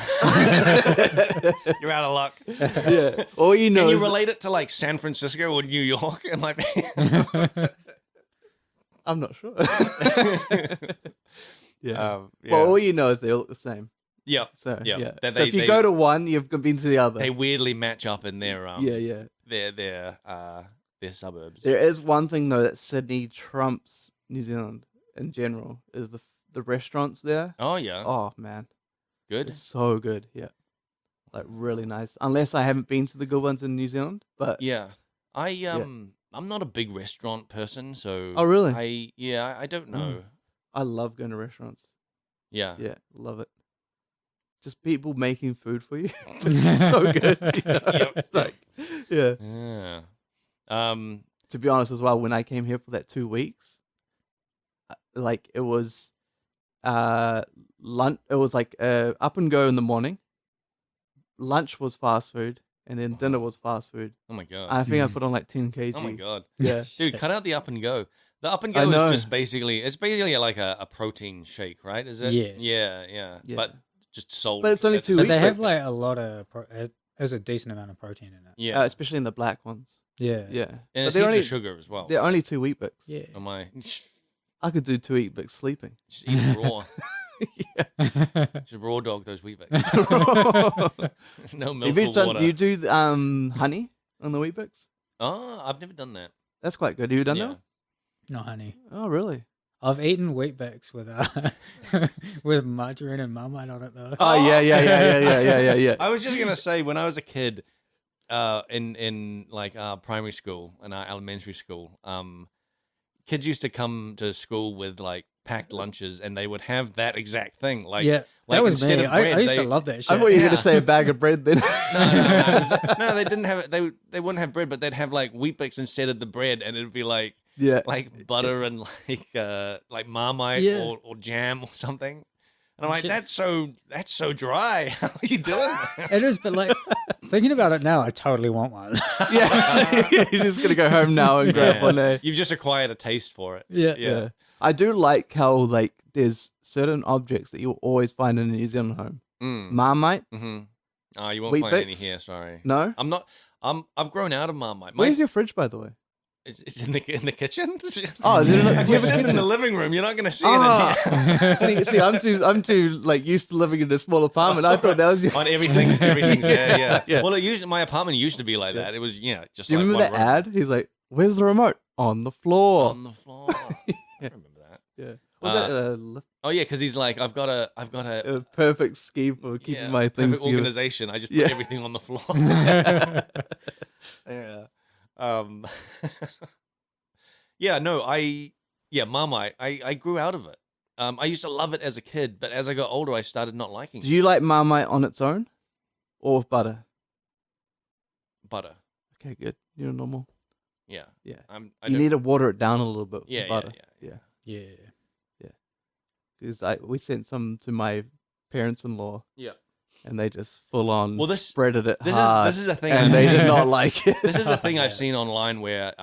you're out of luck. Yeah. All you know. Can you relate it to like San Francisco or New York? And like, I'm not sure. yeah. Well, all you know is they all look the same. Yeah. So yeah. So if you go to one, you've been to the other. They weirdly match up in their their suburbs. There is one thing though that Sydney trumps New Zealand in general is the restaurants there. Oh yeah. Oh man, good. It's so good. Yeah, like really nice. Unless I haven't been to the good ones in New Zealand, but yeah, I'm not a big restaurant person, so oh really? I don't know. I love going to restaurants. Yeah, love it. Just people making food for you. It's so good. You know? It's like, yeah. To be honest as well, when I came here for that 2 weeks, like it was lunch. It was like up and go in the morning. Lunch was fast food, and then dinner was fast food. Oh my god! I think I put on like 10 kg. Oh my god! Yeah, dude, cut out the up and go. The up and go is just basically like a protein shake, right? Is it? Yes. Yeah. But just sold. But it's only 2 But weeks. they have like a lot of. There's a decent amount of protein in it. Yeah, especially in the black ones. Yeah. And but it's they're only sugar as well. They're only 2 Weetbix. Yeah. Am I? I could do 2 Weetbix sleeping. Just eat it raw. Just raw dog those Weetbix. No milk or water. Do you do honey on the Weetbix? Oh, I've never done that. That's quite good. Have you done that? No honey. Oh, really? I've eaten Weetbix with with margarine and Marmite on it though. Oh yeah. I was just gonna say, when I was a kid, in like primary school and elementary school, kids used to come to school with like packed lunches, and they would have that exact thing. Like, yeah, like that was instead me. of bread, I used to love that shit. I thought you were gonna say a bag of bread then. No, they didn't have it. They wouldn't have bread, but they'd have like Weetbix instead of the bread, and it'd be like like butter and like Marmite or jam or something. And I'm like, that's so dry. How are you doing that? It is, but like thinking about it now, I totally want one. Yeah, you're just gonna go home now and grab one. You've just acquired a taste for it. Yeah. I do like how like there's certain objects that you'll always find in a New Zealand home. Marmite. Mm-hmm. Oh, you won't find any here. Sorry. No, I'm not. I've grown out of Marmite. Where's your fridge, by the way? It's in the kitchen. Oh, is it We're sitting in the living room. You're not going to see it in here. see, I'm too like used to living in a small apartment. I thought that was your... on everything's yeah. Well, my apartment used to be like that. It was just. Do you like remember that room. ad? He's like, "Where's the remote? On the floor." On the floor. I remember that. Yeah. Was that oh yeah, because he's like, I've got a perfect scheme for keeping my things. Perfect organization. I just put everything on the floor. Yeah. Marmite. I grew out of it. I used to love it as a kid, but as I got older, I started not liking it. Do you like Marmite on its own, or with butter? Butter. Okay, good. You're normal. Yeah. You need to water it down a little bit. With butter. Yeah. Because we sent some to my parents-in-law. Yeah. And they just full on spreaded it this hard. This is a thing, and they did not like it. This is a thing I've seen online where,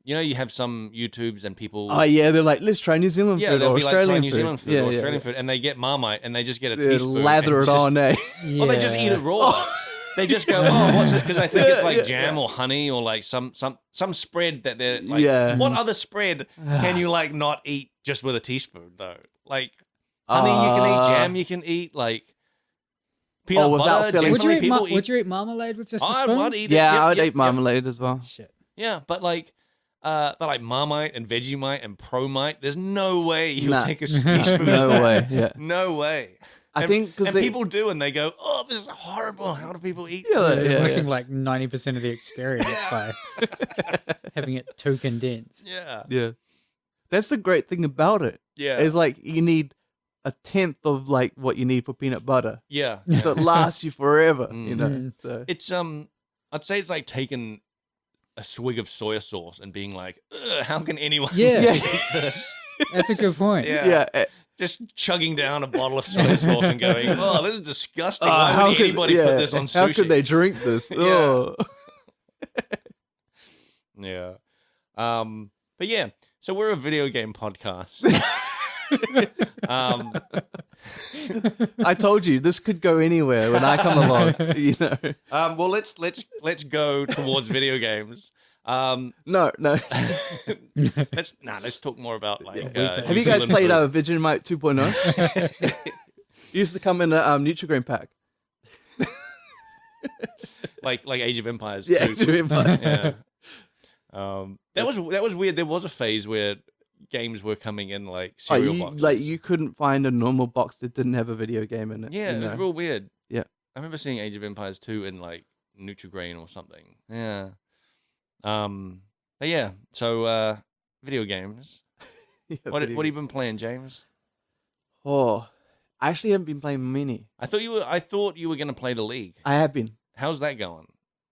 you have some YouTubes and people. Oh yeah, they're like, let's try New Zealand food. Yeah, they'll or be like, Australian try New Zealand food or Australian food, food, and they get Marmite and they just get a they teaspoon, lather it on, eh? Or they just eat it raw. They just go, oh, what's this? Because I think it's like jam or honey or like some spread that they're like. What other spread can you like not eat just with a teaspoon though? Like honey, you can eat, jam, you can eat, like. Peanut butter. Would you eat marmalade with just a spoon? I would eat it. Yeah, I would eat marmalade as well. Shit. Yeah, but like, Marmite and Vegemite and Promite. There's no way you would take a teaspoon. No way. Yeah. No way. I think because people do, and they go, "Oh, this is horrible. How do people eat?" They're missing like 90% of the experience by having it too condensed. Yeah. That's the great thing about it. Yeah. It's like you need a tenth of like what you need for peanut butter. Yeah. So it lasts you forever, you know. So it's I'd say it's like taking a swig of soy sauce and being like, how can anyone eat this? That's a good point. Yeah. Just chugging down a bottle of soy sauce and going, oh, this is disgusting. Why would anybody put this on sushi? How could they drink this? Yeah. But yeah, so we're a video game podcast. I told you this could go anywhere when I come along, you know. Well, let's go towards video games. No. Let's talk more about like. Have you guys played Vegemite 2.0? Used to come in a Nutrigrain pack. like Age of Empires. Yeah, Age of Empires. Yeah. That was weird. There was a phase where games were coming in like cereal boxes. Like you couldn't find a normal box that didn't have a video game in it. Yeah, it was real weird. Yeah, I remember seeing Age of Empires 2 in like Nutrigrain or something. Yeah. But yeah. So video games. What have you been playing, James? Oh, I actually haven't been playing many. I thought you were going to play the League. I have been. How's that going?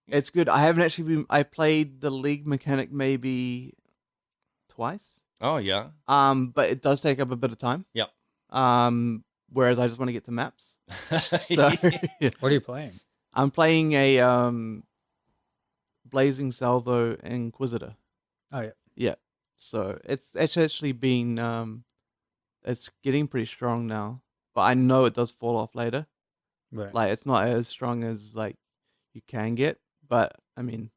It's good. I haven't actually been. I played the League mechanic maybe twice. Oh yeah. But it does take up a bit of time. Yep. Whereas I just want to get to maps. So what are you playing? I'm playing a Blazing Salvo Inquisitor. Oh yeah. Yeah. So it's actually been it's getting pretty strong now. But I know it does fall off later. Right. Like it's not as strong as like you can get. But I mean,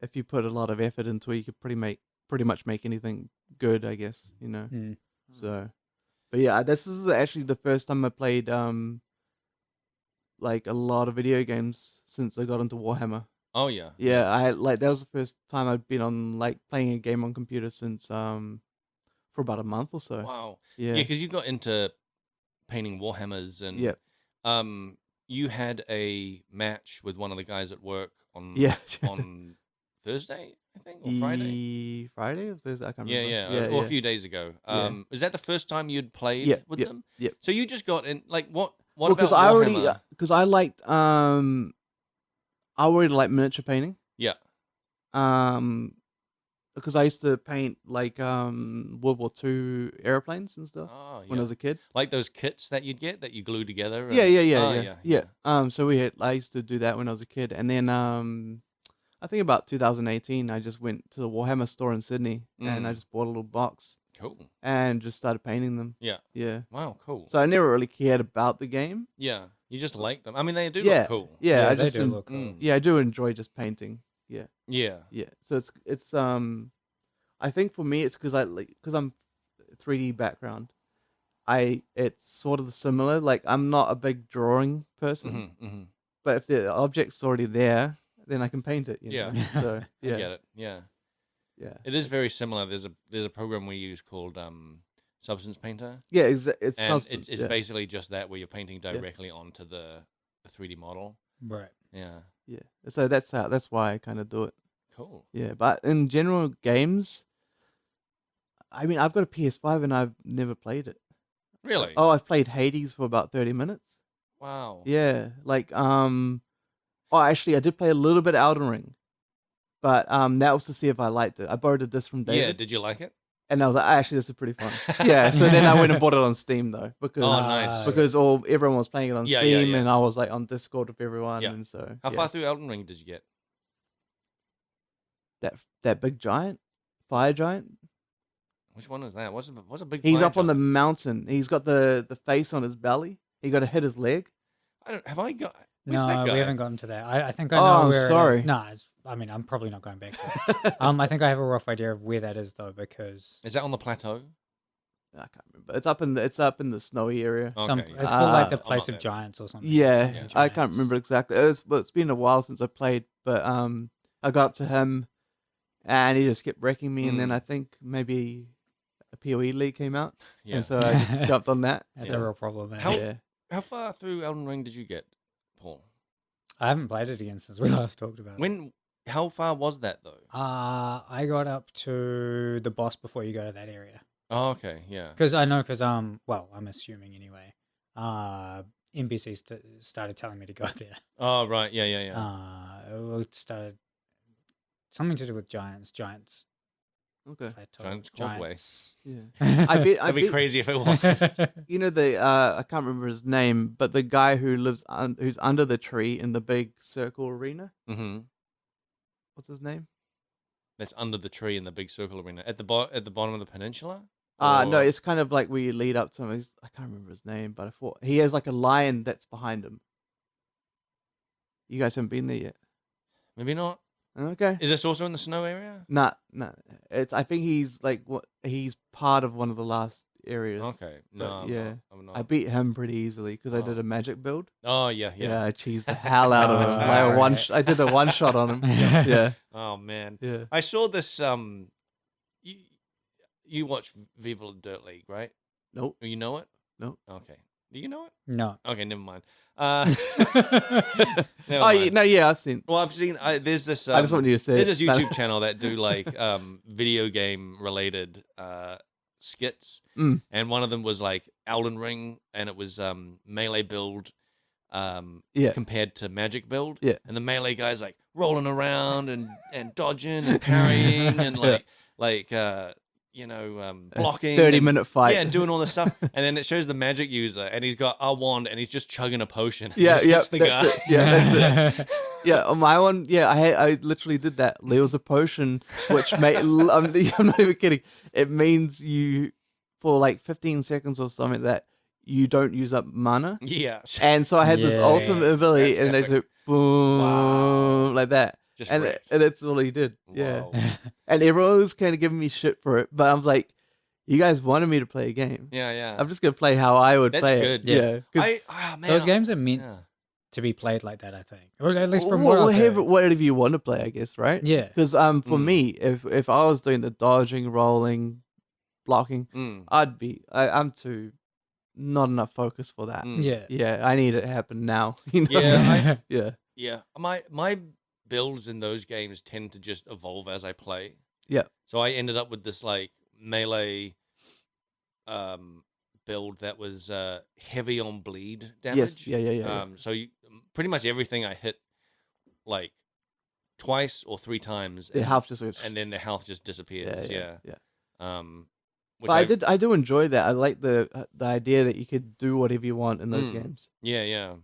if you put a lot of effort into it, you could pretty much make anything good, I guess, you know. So, but yeah, this is actually the first time I played like a lot of video games since I got into Warhammer. Oh yeah. Yeah, that was the first time I'd been on like playing a game on computer since for for about a month or so. Wow. Yeah. Yeah, because you got into painting Warhammers and Yeah. You had a match with one of the guys at work on on Thursday, I think, or Friday. Friday or Thursday? I can't Yeah, remember. or a few days ago. Was that the first time you'd played with them? Yeah. So you just got in. Like, what Well, about Warhammer? Because I liked I already like miniature painting. Yeah. Because I used to paint like World War II airplanes and stuff when I was a kid. Like those kits that you'd get that you glue together. And... Yeah. So I used to do that when I was a kid, and then I think about 2018, I just went to the Warhammer store in Sydney, and I just bought a little box. Cool. And just started painting them. Yeah. Yeah. Wow. Cool. So I never really cared about the game. Yeah. You just like them. I mean, they do look cool. Yeah. They do look cool. Yeah, I do enjoy just painting. Yeah. Yeah. Yeah. So it's I think for me it's because I'm 3D background. It's sort of similar. Like I'm not a big drawing person, but if the object's already there, then I can paint it. You know? So yeah. I get it. Yeah. Yeah. It is very similar. There's a program we use called Substance Painter. Yeah, it's Substance. It's basically just that where you're painting directly onto the 3D model. Right. Yeah. Yeah. So that's why I kind of do it. Cool. Yeah, but in general games, I mean, I've got a PS5 and I've never played it. Really? Oh, I've played Hades for about 30 minutes. Wow. Yeah, like actually, I did play a little bit of Elden Ring, but that was to see if I liked it. I borrowed a disc from David. Yeah, did you like it? And I was like, actually, this is pretty fun. Yeah, so then I went and bought it on Steam though, because nice. Because everyone was playing it on Steam, and I was like on Discord with everyone, and so. How far through Elden Ring did you get? That big giant, fire giant. Which one is that? What's a big? He's fire up on the giant? mountain. He's got the face on his belly. He got to hit his leg. Have I got? No, that guy? we haven't gotten to that. I think I know I'm where sorry. it is. No, I mean, I'm probably not going back to it. I think I have a rough idea of where that is, though, because... Is that on the plateau? I can't remember. It's up in the snowy area. Okay, It's called like the I'm Place not of there. Giants or something. Yeah, Giants. I can't remember exactly. It's been a while since I played, but I got up to him, and he just kept wrecking me, and then I think maybe a PoE League came out, and so I just jumped on that. That's a real problem. How far through Elden Ring did you get, Paul? I haven't played it again since we last talked about it. How far was that though? I got up to the boss before you go to that area. Oh, okay, yeah. Because well, I'm assuming anyway. NPCs started telling me to go there. Oh, right, yeah. It started something to do with giants. Okay. Plateau, Giants Causeway. Yeah. That'd be crazy if it was. You know I can't remember his name, but the guy who lives who's under the tree in the big circle arena. Mm-hmm. What's his name? That's under the tree in the big circle arena at the bottom of the peninsula. No, it's kind of like where you lead up to him. I can't remember his name, but I thought he has like a lion that's behind him. You guys haven't been there yet. Maybe not. Okay. Is this also in the snow area? Nah. I think he's he's part of one of the last areas. Okay. No, yeah. I'm not. I beat him pretty easily because I did a magic build. Oh yeah. Yeah, I cheesed the hell out of him. I did a one shot on him. Yeah. Oh man. Yeah. I saw this. You watch Viva la Dirt League, right? Nope. You know it? Nope. Okay. Do you know it? No. Okay, never mind. Yeah, I've seen. Well, I've seen. There's this. I just want you to say. There's this YouTube channel that do like video game related skits, and one of them was like Elden Ring, and it was melee build, compared to magic build, and the melee guy's like rolling around and dodging and parrying and blocking 30-minute fight. Yeah, and doing all this stuff. And then it shows the magic user, and he's got a wand, and he's just chugging a potion. Yeah, Hits the guy. That's it. Yeah, on my one, I literally did that. There was a potion which made. I'm not even kidding. It means you, for like 15 seconds or something, that you don't use up mana. Yes. And so I had this ultimate ability, That's and I just boom, like that. Just and that's all he did. Whoa. Yeah. And everyone was kind of giving me shit for it, but I was like, you guys wanted me to play a game. Yeah. I'm just going to play how I would That's play good. it. Yeah. Those games are meant to be played like that, I think. Or at least from what I've heard. Whatever you want to play, I guess, right? Yeah. Because for me, if I was doing the dodging, rolling, blocking, I'm too not enough focus for that. Yeah, I need it to happen now. You know? Yeah. My builds in those games tend to just evolve as I play. Yeah. So I ended up with this like melee build that was heavy on bleed damage. Yes. So pretty much everything I hit like twice or 3 times, The health just and then the health just disappears. Yeah. But I do enjoy that. I like the idea that you could do whatever you want in those games. Yeah.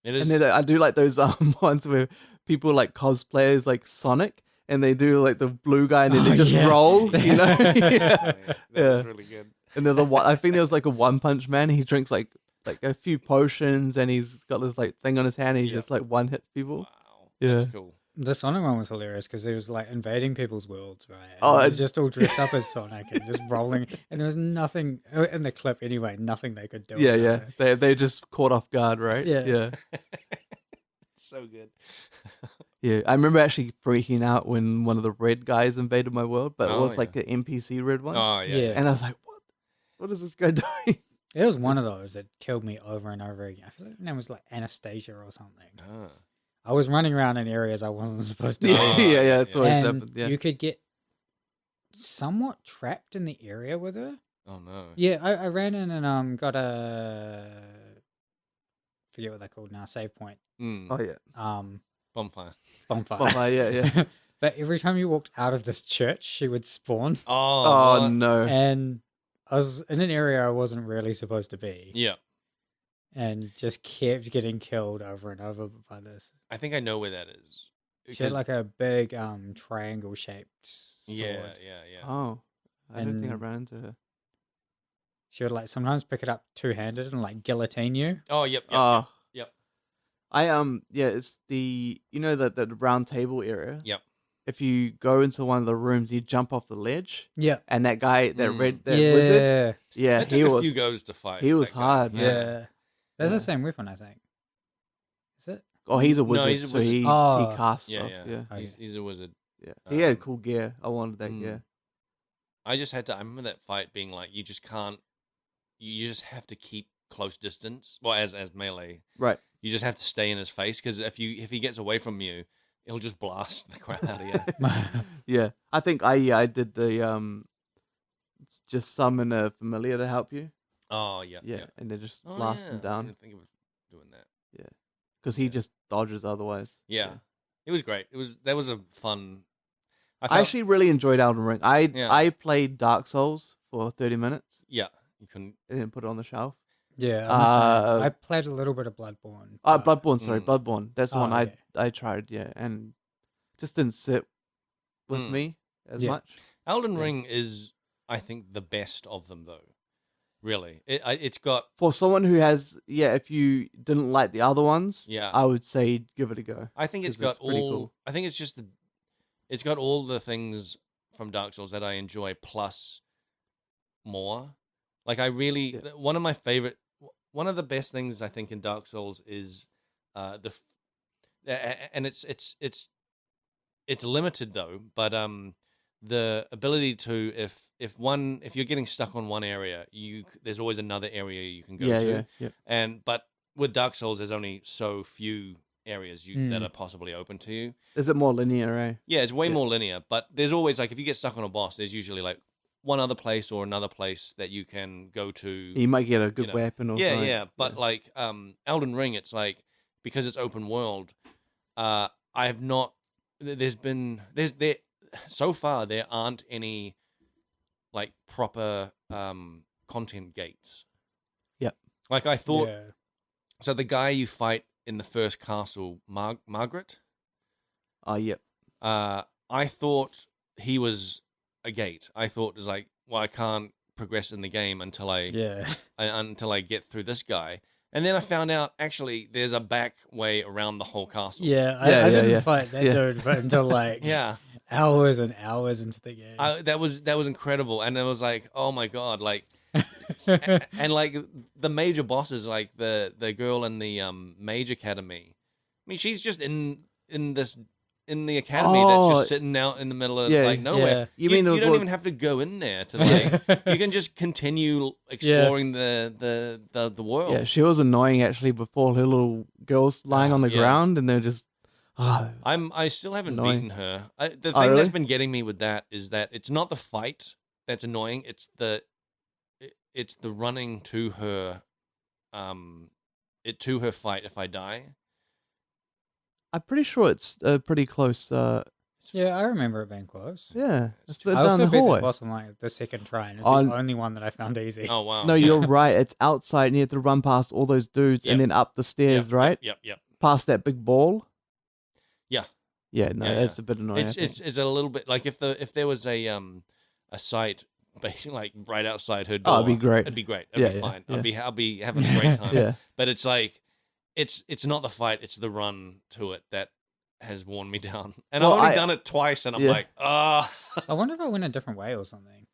It is. And then I do like those ones where people like cosplayers like Sonic, and they do like the blue guy, and then they just roll. You know, That's really good. And then I think there was like a One Punch Man. He drinks like a few potions, and he's got this like thing on his hand. And he just like one hits people. Wow, yeah, that's cool. The Sonic one was hilarious because he was like invading people's worlds, right? And Oh, he was just all dressed up as Sonic and just rolling, and there was nothing in the clip anyway. Nothing they could do. Yeah. They just caught off guard, right? Yeah. So good. Yeah, I remember actually freaking out when one of the red guys invaded my world, but it was like the NPC red one. Oh yeah. And I was like, what is this guy doing? It was one of those that killed me over and over again. I feel like her name was like Anastasia or something. I was running around in areas I wasn't supposed to. Yeah, that's always and happened. Yeah, you could get somewhat trapped in the area with her. Oh no. Yeah, I ran in and got a forget what they're called now, save point. Oh yeah. Bonfire. Bonfire, yeah. But every time you walked out of this church, she would spawn. Oh no. And I was in an area I wasn't really supposed to be. Yeah. And just kept getting killed over and over by this. I think I know where that is. She had like a big triangle shaped sword. Yeah. Oh, I don't think I ran into her. She would like sometimes pick it up two-handed and like guillotine you. Oh, yep. It's the the round table area. Yep. If you go into one of the rooms, you jump off the ledge. Yeah. And that guy, that wizard, it took a few goes to fight. He was hard, man. Yeah. That's the same weapon, I think. Is it? Oh, he's a wizard, No, he's a so wizard. he casts stuff. Yeah. He's a wizard. Yeah. He had cool gear. I wanted that gear. I remember that fight being like, you just have to keep close distance. Well, as melee. Right. You just have to stay in his face, because if he gets away from you, he'll just blast the crap out of you. Yeah. I think I did the just summon a familiar to help you. Oh, yeah. And then just blast him down. I didn't think of doing that. Yeah. Because he just dodges otherwise. Yeah. It was great. That was a fun. I actually really enjoyed Elden Ring. I played Dark Souls for 30 minutes. Yeah. You couldn't. And then put it on the shelf. Yeah. I played a little bit of Bloodborne. Bloodborne. That's the one okay. I tried, and just didn't sit with me as much. Elden Ring is, I think, the best of them, though. Really, it's got, for someone who has, if you didn't like the other ones, I would say give it a go. I think it's got all. Cool. I think it's just it's got all the things from Dark Souls that I enjoy, plus more. Like one of the best things I think in Dark Souls is and it's limited though, but the ability to if you're getting stuck on one area, there's always another area you can go to. Yeah. But with Dark Souls, there's only so few areas that are possibly open to you. Is it more linear, eh? Yeah, it's way more linear. But there's always, like, if you get stuck on a boss, there's usually like one other place or another place that you can go to. You might get a good weapon or something. Yeah. But like Elden Ring, it's like, because it's open world, I have not. So far there aren't any like proper content gates. Yep. Like I thought. Yeah. So the guy you fight in the first castle, Margaret. Yep. I thought he was a gate. I thought it was like, well, I can't progress in the game until I get through this guy. And then I found out, actually, there's a back way around the whole castle. I didn't fight that dude until like hours and hours into the game. That was incredible, and it was like, oh my god, like, and like the major bosses, like the girl in the Mage Academy. I mean, she's just in this in the academy that's just sitting out in the middle of like nowhere. You don't even have to go in there to like. You can just continue exploring the world. Yeah, she was annoying actually before her little girls lying on the ground, and they're just. I still haven't beaten her. The thing really? that's been getting me with that is that it's not the fight that's annoying. It's the running to her, to her fight if I die. I'm pretty sure it's pretty close. Yeah, I remember it being close. Yeah, I also beat the boss on like the second try, and it's the only one that I found easy. Oh wow! No, you're right. It's outside, and you have to run past all those dudes, and then up the stairs, right? Yep. Past that big ball. Yeah. Yeah, no, that's a bit annoying. It's a little bit like if there was a site basically like right outside her door. Oh, it'd be great. It'd be great. It'd be fine. Yeah. I'll be having a great time. Yeah. But it's like it's not the fight, it's the run to it that has worn me down. And I've only done it twice, and I'm like, I wonder if I went a different way or something.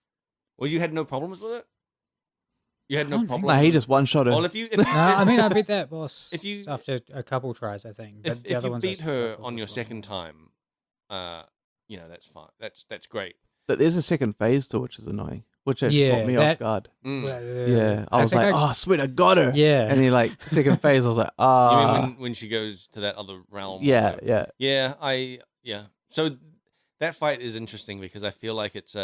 Well, you had no problems with it? You had no problems? No, he just one-shot her. Well, if you no, I mean, I beat that boss if you after a couple tries, I think. But if you beat her on your second time, that's fine. That's great. But there's a second phase to it, which is annoying. Which actually caught me off guard. Yeah, I was like, oh, sweet, I got her. Yeah. And then like second phase, I was like, You mean when she goes to that other realm? Yeah. Yeah. So that fight is interesting because I feel like it's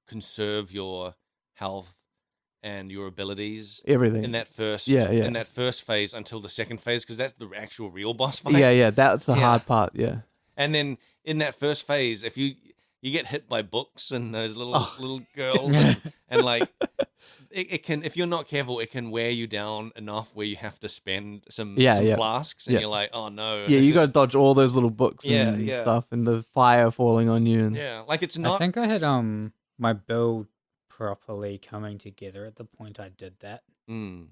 conserve your health and your abilities, everything in that first in that first phase until the second phase, because that's the actual real boss fight. Yeah, that's the hard part. Yeah. And then in that first phase, if you get hit by books and those little girls, and like it can, if you're not careful, it can wear you down enough where you have to spend some flasks, and you're like, oh no. Yeah, you got to dodge all those little books and stuff, and the fire falling on you. And... like it's not. I think I had my build properly coming together at the point I did that. So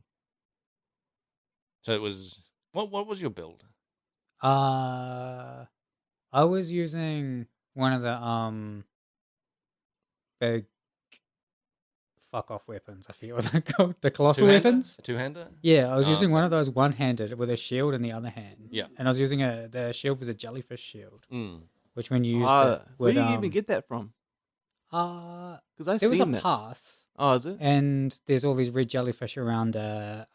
it was what was your build? I was using one of the big fuck off weapons. I forget what they're called. The colossal weapons. A two-hander? Yeah, I was using one of those one-handed with a shield in the other hand. Yeah. And I was using the shield was a jellyfish shield. Which when you used it where do you even get that from? Because there was a path. Oh, is it? And there's all these red jellyfish around like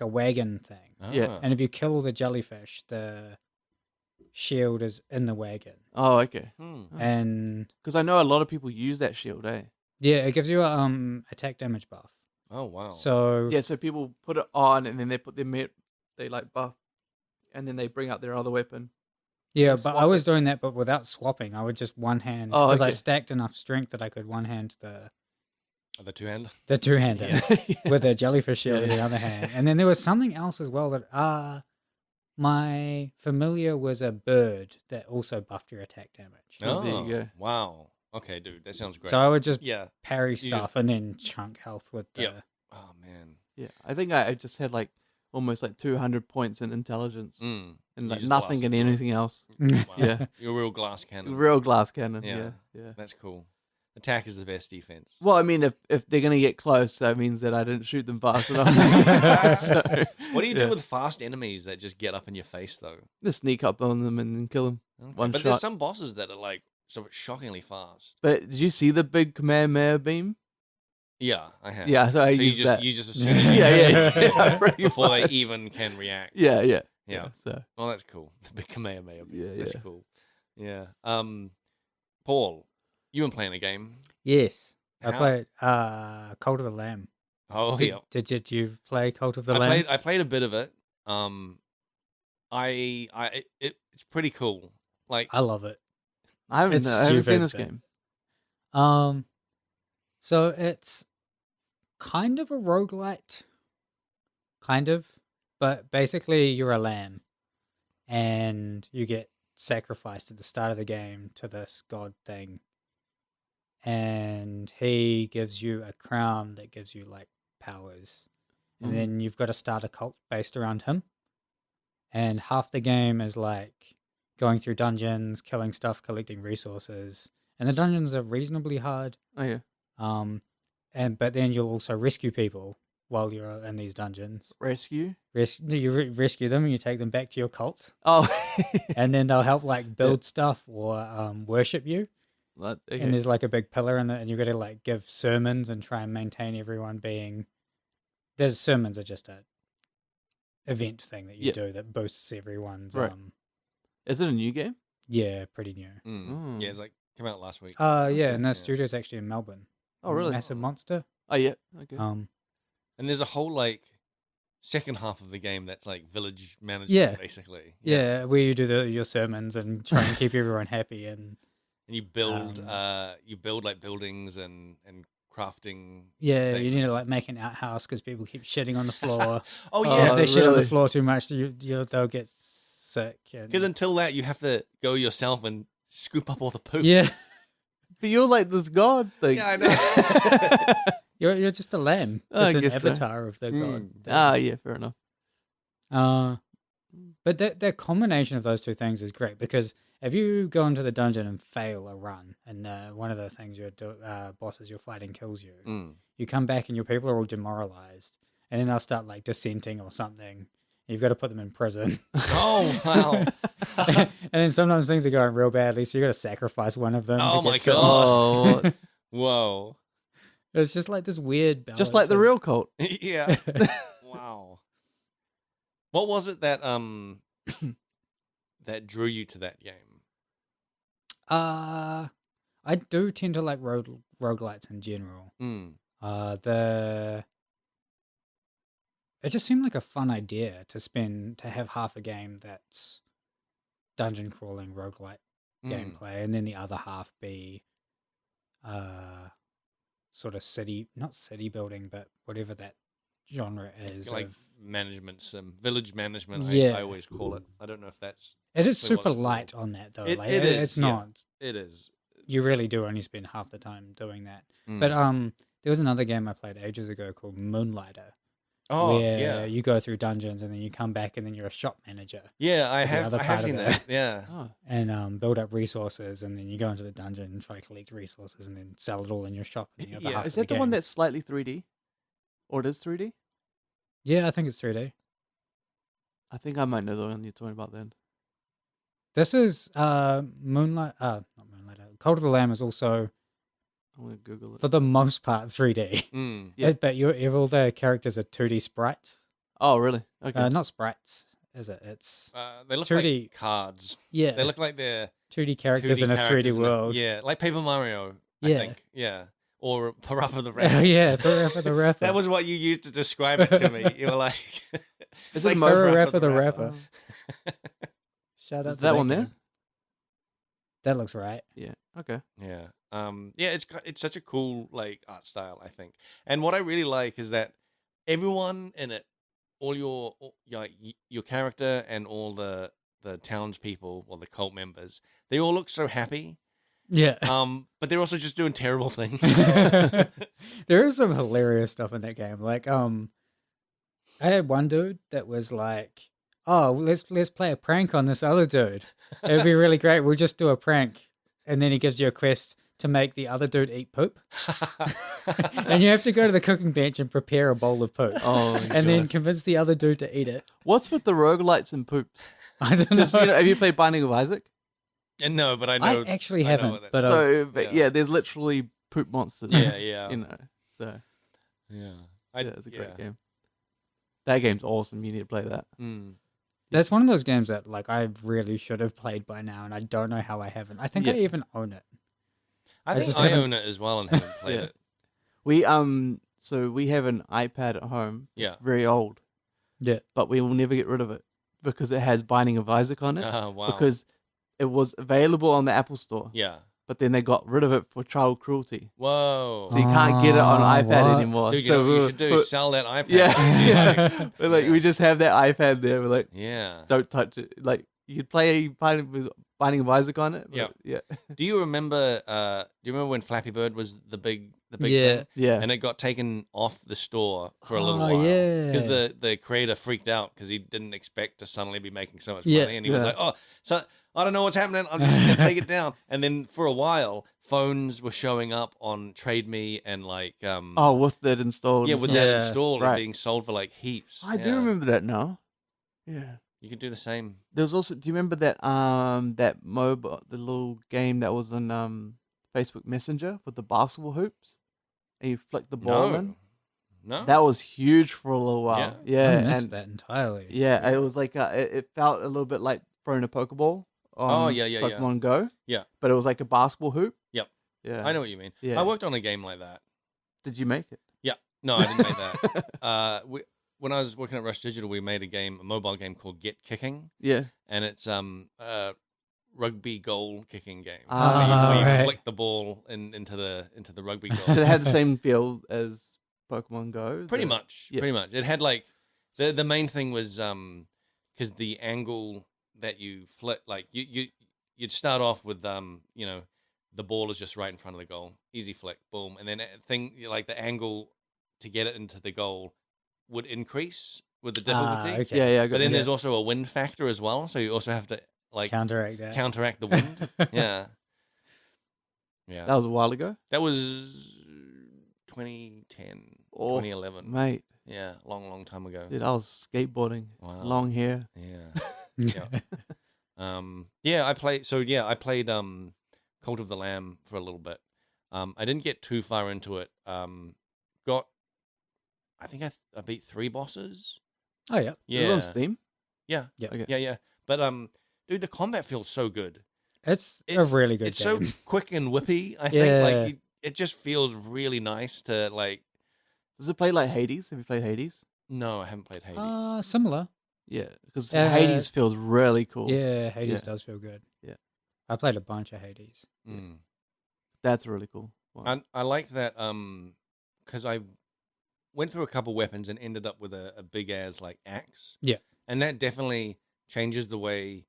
a wagon thing. Yeah. And if you kill all the jellyfish, the shield is in the wagon. Oh, okay. And because I know a lot of people use that shield, eh? Yeah, it gives you a attack damage buff. Oh wow. So so people put it on and then they put they like buff, and then they bring out their other weapon. Yeah, but I was doing that, but without swapping. I would just one hand because I stacked enough strength that I could one hand the two-hander. The two-hander with a jellyfish shield in the other hand, and then there was something else as well that my familiar was a bird that also buffed your attack damage. Oh, there you go. Wow. Okay, dude, that sounds great. So I would just parry stuff and then chunk health with the. Oh man. Yeah, I think I just had like almost like 200 points in intelligence and like nothing in anything else. Wow. Yeah, you're a real glass cannon. Real glass cannon. Yeah. That's cool. Attack is the best defense. Well, I mean, if they're gonna get close, that means that I didn't shoot them fast enough. So, what do you do with fast enemies that just get up in your face, though? Just sneak up on them and then kill them. Okay. One but shot. There's some bosses that are like so shockingly fast. But did you see the big Kamehameha beam? Yeah, I have. Yeah, so you just assume. yeah, before they even can react. Yeah. So, well, that's cool. The big Kamehameha. Yeah, that's cool. Yeah. Paul, you been playing a game? Yes, I played Cult of the Lamb. Oh, yeah. Did you play Cult of the Lamb? I played a bit of it. It's pretty cool. Like I love it. I haven't seen this game. So it's kind of a roguelite. Kind of. But basically you're a lamb. And you get sacrificed at the start of the game to this god thing. And he gives you a crown that gives you like powers. And then you've got to start a cult based around him. And half the game is like going through dungeons, killing stuff, collecting resources. And the dungeons are reasonably hard. Oh yeah. But then you'll also rescue people while you're in these dungeons. Rescue? You rescue them and you take them back to your cult. Oh. And then they'll help like build stuff or worship you. Okay. And there's like a big pillar in it, and you've got to like give sermons and try and maintain everyone being. There's sermons are just a event thing that you do that boosts everyone's. Right. Is it a new game? Yeah, pretty new. Yeah, it's like came out last week. Yeah, and the studio's actually in Melbourne. Oh, really? Massive Monster. Oh, yeah. Okay. And there's a whole like second half of the game that's like village management, basically. Yeah, where you do your sermons and try and keep everyone happy and you build like buildings and crafting. Yeah, things. you need to like make an outhouse because people keep shitting on the floor. Oh yeah, if they shit on the floor too much, they'll get sick. Because until that, you have to go yourself and scoop up all the poop. Yeah, but you're like this god thing. Yeah, I know. you're just a lamb. I It's an guess so. avatar of the god. Yeah, fair enough. But that combination of those two things is great because if you go into the dungeon and fail a run, and one of the things your bosses you're fighting kills you, you come back and your people are all demoralized, and then they'll start like dissenting or something. You've got to put them in prison. Oh wow! And then sometimes things are going real badly, so you got to sacrifice one of them. Oh to my get god! some- Whoa! It's just like this weird balance. Just like the real cult. Yeah. Wow. What was it that that drew you to that game? I do tend to like roguelites in general. It just seemed like a fun idea to have half a game that's dungeon crawling roguelite gameplay, and then the other half be sort of not city building, but whatever that genre is. Like management sim, village management. Yeah. I always call it. I don't know if that's. It is what super it's light called. on that though. It is, It's yeah. not. It is. You really do only spend half the time doing that. But there was another game I played ages ago called Moonlighter. Oh where yeah. you go through dungeons and then you come back and then you're a shop manager. Yeah, I other have part seen of that. it. Yeah. Oh. And build up resources, and then you go into the dungeon and try to collect resources and then sell it all in your shop. In the other half Is of that the one game. that's slightly 3D? Or it is 3D? Yeah, I think it's 3D. I think I might know the one you're talking about then. This is not Moonlighter. Cult of the Lamb is also, I'm going to Google it. for the most part, 3D. Yeah. But all the characters are 2D sprites. Oh, really? Okay. Not sprites, is it? It's They look 2D. like cards. Yeah, They look like they're 2D characters 2D in a 3D characters world. Yeah, like Paper Mario. I Yeah. think. Yeah. Or Parappa the Rapper. Yeah, Parappa the Rapper. That was what you used to describe it to me. You were like, Is like it Parappa the Rapper. Shout out Is to that one there? game. That looks right. Yeah. Okay. Yeah. Yeah, it's such a cool like art style, I think. And what I really like is that everyone in it, all your character and all the townspeople or the cult members, they all look so happy. Yeah. But they're also just doing terrible things. There is some hilarious stuff in that game. Like, I had one dude that was like, "Oh, let's play a prank on this other dude. It'd be really great. We'll just do a prank." And then he gives you a quest to make the other dude eat poop. And you have to go to the cooking bench and prepare a bowl of poop. Oh, and then convince the other dude to eat it. What's with the roguelites and poops? I don't know. Have you played Binding of Isaac? And no, but I know. I actually I know haven't. what that But is. Yeah, there's literally poop monsters. Yeah. You know, so Yeah. it's a great game. That game's awesome. You need to play that. that's one of those games that like I really should have played by now, and I don't know how I haven't. I think I even own it. I think just I haven't- own it as well and haven't played Yeah. it. We so we have an iPad at home. Yeah. It's very old, Yeah. but we will never get rid of it because it has Binding of Isaac on it. Oh, wow. Because it was available on the Apple Store. Yeah. But then they got rid of it for child cruelty. Whoa. So you can't get it on iPad what? anymore. Dude, you so know what you we're- should do? we're- Sell that iPad. Yeah. We're like, we just have that iPad there. We're like, Yeah. don't touch it. Like, you could play Binding of Isaac on it. Yep. Yeah. Do you remember? when Flappy Bird was the big Yeah. thing, Yeah. and it got taken off the store for a little Oh, while? yeah. Because the creator freaked out because he didn't expect to suddenly be making so much Yeah. money, and he was Yeah. like, "Oh, so I don't know what's happening. I'm just gonna take it down. And then for a while, phones were showing up on Trade Me and like with that installed. yeah, and with stuff. that installed and Right. being sold for like heaps. I do remember that now. Yeah. You could do the same. There was also. Do you remember that that mobile, the little game that was on Facebook Messenger with the basketball hoops, and you flick the ball in? No. That was huge for a little while. I missed that entirely. Yeah, it was like it felt a little bit like throwing a Pokeball on Pokemon Go. Yeah. But it was like a basketball hoop. Yep. Yeah. I know what you mean. Yeah. I worked on a game like that. Did you make it? Yeah. No, I didn't make that. When I was working at Rush Digital, we made a mobile game called Get Kicking. Yeah. And it's rugby goal kicking game. Ah, where you right. flick the ball into the rugby goal. It had the same feel as Pokemon Go. Pretty much. Yeah. Pretty much. It had like the main thing was because the angle that you flick, like you'd start off with the ball is just right in front of the goal, easy flick, boom, and then like the angle to get it into the goal would increase with the difficulty. Okay. Yeah, I got But then that. there's also a wind factor as well, so you also have to like Counteract that. counteract the wind. Yeah. Yeah. That was a while ago. That was 2010, Oh, 2011. Mate, Yeah, long time ago. dude, I was skateboarding. Wow. Long hair. Yeah. Yeah. I played Cult of the Lamb for a little bit. I didn't get too far into it. I think I beat 3 bosses. Oh yeah. Is it on Steam? Yeah. Yeah. Okay. Yeah. But dude, the combat feels so good. It's a really good It's game. so quick and whippy. I Yeah. think like it just feels really nice to like. Does it play like Hades? Have you played Hades? No, I haven't played Hades. Similar. Yeah, because Hades feels really cool. Yeah, Hades Yeah. does feel good. Yeah. I played a bunch of Hades. Mm. That's really cool. Wow. I like that because I went through a couple weapons and ended up with a big ass like axe. Yeah. And that definitely changes the way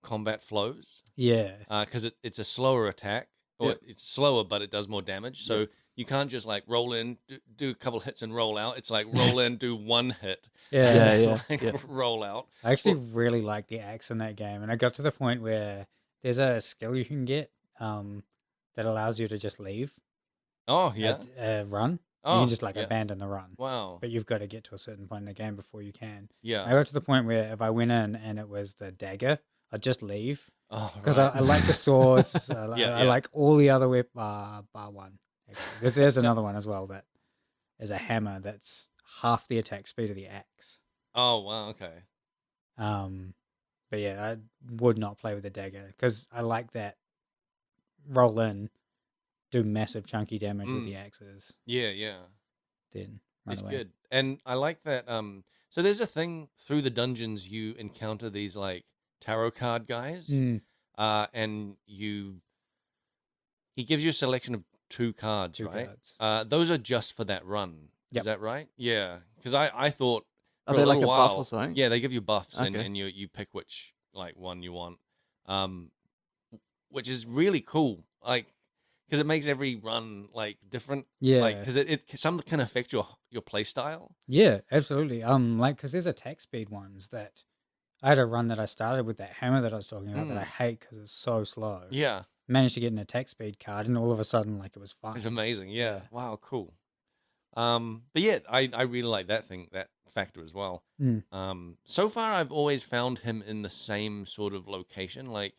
combat flows. Yeah. Because it's a slower attack, or Yeah. it's slower, but it does more damage. So you can't just like roll in, do a couple hits and roll out. It's like roll in, do one hit, Yeah. Yeah. like, Yeah. roll out. I actually really like the axe in that game, and I got to the point where there's a skill you can get that allows you to just leave. Oh yeah. Run. You Oh, can just like yeah. abandon the run. Wow. But you've got to get to a certain point in the game before you can. Yeah. I got to the point where if I went in and it was the dagger, I'd just leave. Oh, Because right. I like the swords. I Yeah. like all the other bar one. Actually. There's another one as well that is a hammer that's half the attack speed of the axe. Oh wow. Okay. But yeah, I would not play with the dagger because I like that roll in, do massive chunky damage with the axes, Yeah. Yeah. then run It's away. good, and I like that. So there's a thing through the dungeons you encounter these like tarot card guys, Mm, and he gives you a selection of 2 cards, two right? cards. Those are just for that run. Yep. Is that right? Yeah, because I thought Are for they a like little a buff while, or something? yeah, they give you buffs, and Okay. you pick which like one you want, which is really cool. Like. Because it makes every run like different, Yeah, like because it some can affect your play style. yeah, absolutely. Like because there's attack speed ones that I had a run that I started with that hammer that I was talking about that I hate because it's so slow. Yeah, Managed to get an attack speed card, and all of a sudden, like it was fine. it's amazing. Yeah, Yeah. wow, cool. But yeah, I really like that factor as well. Mm. So far I've always found him in the same sort of location, like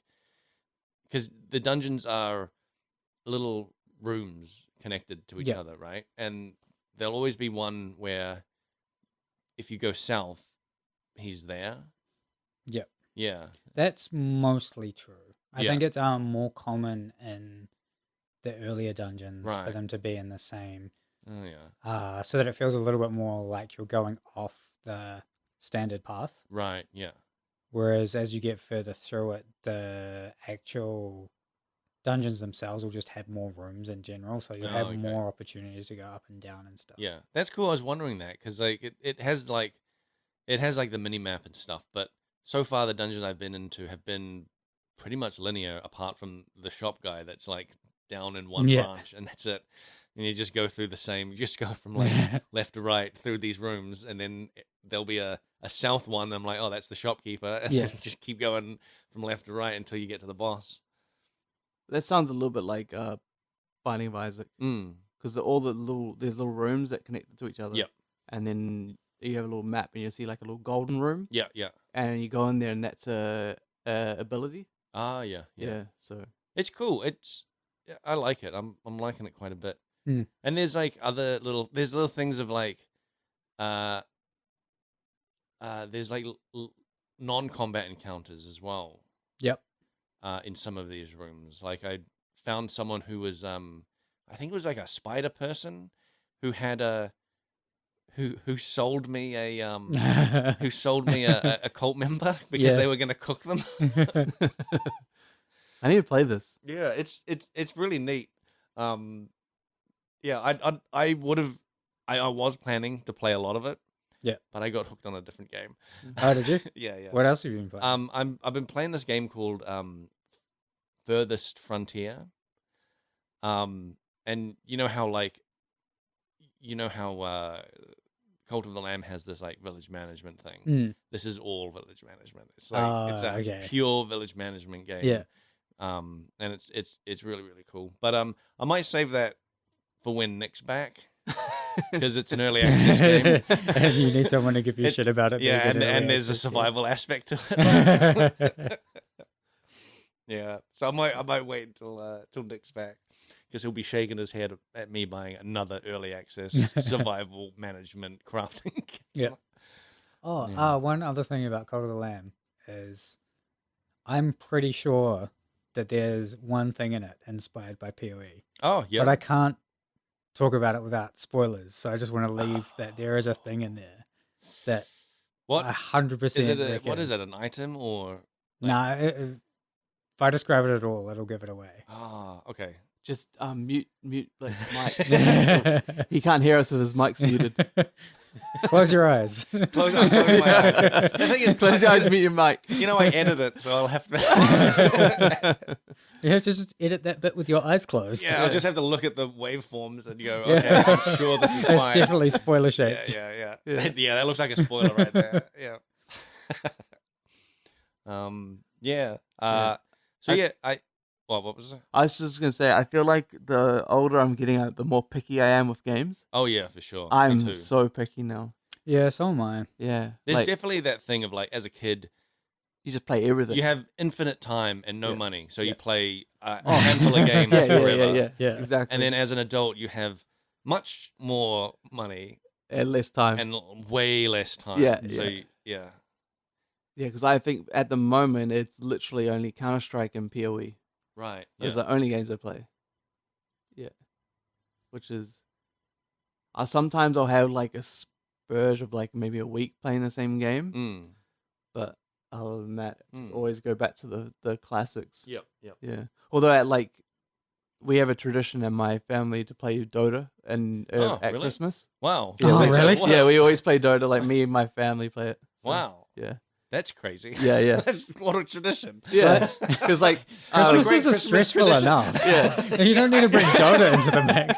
because the dungeons are little rooms connected to each Yeah. other, right? And there'll always be one where if you go south, he's there. Yep. Yeah. That's mostly true. I Yeah. think it's more common in the earlier dungeons for Right. them to be in the same, Oh yeah. so that it feels a little bit more like you're going off the standard path. Right. Yeah. Whereas as you get further through it, the actual dungeons themselves will just have more rooms in general, so you'll Oh, have okay. more opportunities to go up and down and stuff. Yeah. That's cool. I was wondering that because like it has like the mini map and stuff, but so far the dungeons I've been into have been pretty much linear, apart from the shop guy that's like down in one Yeah. branch, and that's it. and you just go through the same. You just go from like left to right through these rooms, and then there'll be a south one. And I'm like, oh, that's the shopkeeper, and then just keep going from left to right until you get to the boss. That sounds a little bit like Binding of Isaac, because there's little rooms that connect to each other. Yep. And then you have a little map, and you see like a little golden room. Yeah, yeah. And you go in there, and that's a ability. Ah, yeah. So it's cool. I like it. I'm liking it quite a bit. Mm. And there's like little things of like, there's like non-combat encounters as well. Yep. In some of these rooms, like I found someone who was I think it was like a spider person who had who sold me a a cult member because they were going to cook them. I need to play this. Yeah, it's really neat. Yeah, I was planning to play a lot of it. Yeah, but I got hooked on a different game. Oh, did you? Yeah. What else have you been playing? I've been playing this game called Furthest Frontier. And you know how Cult of the Lamb has this like village management thing. This is all village management. It's like it's a pure village management game. Yeah. And it's really, really cool. But I might save that for when Nick's back. Because it's an early access game. And you need someone to give you shit about it. Yeah, and there's a survival aspect to it. Yeah. So I might wait until Nick's back. Because he'll be shaking his head at me buying another early access survival management crafting game. Yeah. Oh, one other thing about Cult of the Lamb is I'm pretty sure that there's one thing in it inspired by PoE. Oh, yeah. But I can't talk about it without spoilers, so I just want to leave that there is a thing in there that 100% is it. What is it? An item or? Like... Nah, if I describe it at all, it'll give it away. Ah, okay. Just mute like Mike. He can't hear us if his mic's muted. Close your eyes. Close my eyes. The thing is, close your eyes, mute your mic. You know, I edit it, so I'll have to. You have to just edit that bit with your eyes closed. Yeah, I'll just have to look at the waveforms and go, okay, I'm sure this is fine. It's definitely spoiler shaped. Yeah. Yeah, that looks like a spoiler right there. Yeah. What was it? I was just gonna say, I feel like the older I'm getting, the more picky I am with games. Oh yeah, for sure. I'm so picky now. Yeah, so am I. Yeah, there's definitely that thing of like, as a kid, you just play everything. You have infinite time and no money, so you play a handful of games forever. Yeah, exactly. And then as an adult, you have much more money and less time, and way less time. Yeah, because I think at the moment it's literally only Counter-Strike and PoE. Right. Those are the only games I play. Yeah. Which is... sometimes I'll have like a spurge of like maybe a week playing the same game. But other than that, just always go back to the classics. Yep. Yeah. Although we have a tradition in my family to play Dota at really? Christmas. Wow. Yeah, really? Yeah, we always play Dota. Like me and my family play it. So, wow. Yeah. That's crazy. Yeah. What a tradition. Yeah. Because like Christmas is stressful enough. Yeah. And you don't need to bring Dota into the mix.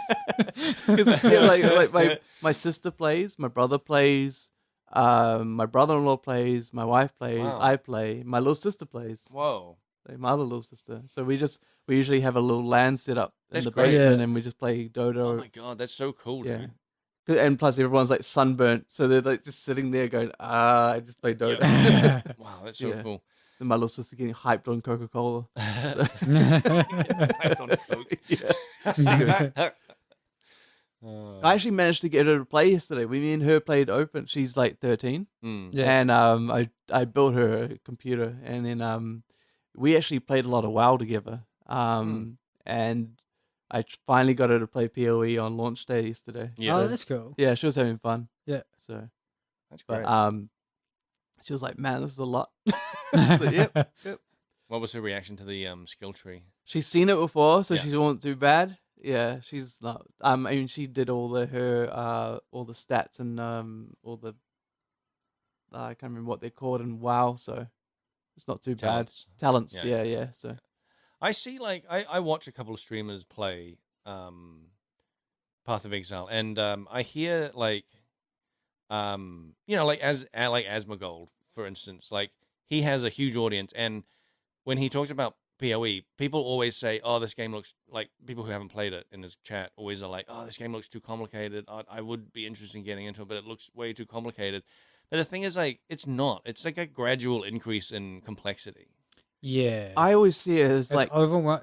Like my sister plays, my brother plays, my brother-in-law plays, my wife plays, I play, my little sister plays. Whoa. Like my other little sister. So we usually have a little LAN set up in the basement and we just play Dota. Oh my god, that's so cool, dude. And plus everyone's like sunburnt, so they're like just sitting there going, I just play Dota. Yep. Wow, that's so cool. And my little sister getting hyped on Coca-Cola. Hyped on Coke. I actually managed to get her to play yesterday. Me and her played open. She's like 13. And I built her a computer, and then we actually played a lot of WoW together. And I finally got her to play PoE on launch day yesterday. Yeah. Oh, that's cool. Yeah, she was having fun. Yeah. So that's great. She was like, "Man, this is a lot." Yep. What was her reaction to the skill tree? She's seen it before, so she wasn't too bad. Yeah, she's not. I mean, she did all the stats and all the I can't remember what they're called in WoW, so it's not too bad. Talents. Yeah. So I see, like, I watch a couple of streamers play Path of Exile, and I hear like, like Asmongold, for instance, like he has a huge audience, and when he talks about PoE, people always say, "Oh, this game looks like." People who haven't played it in his chat always are like, "Oh, this game looks too complicated. I would be interested in getting into it, but it looks way too complicated." But the thing is, like, it's not. It's like a gradual increase in complexity. Yeah, I always see it as it's like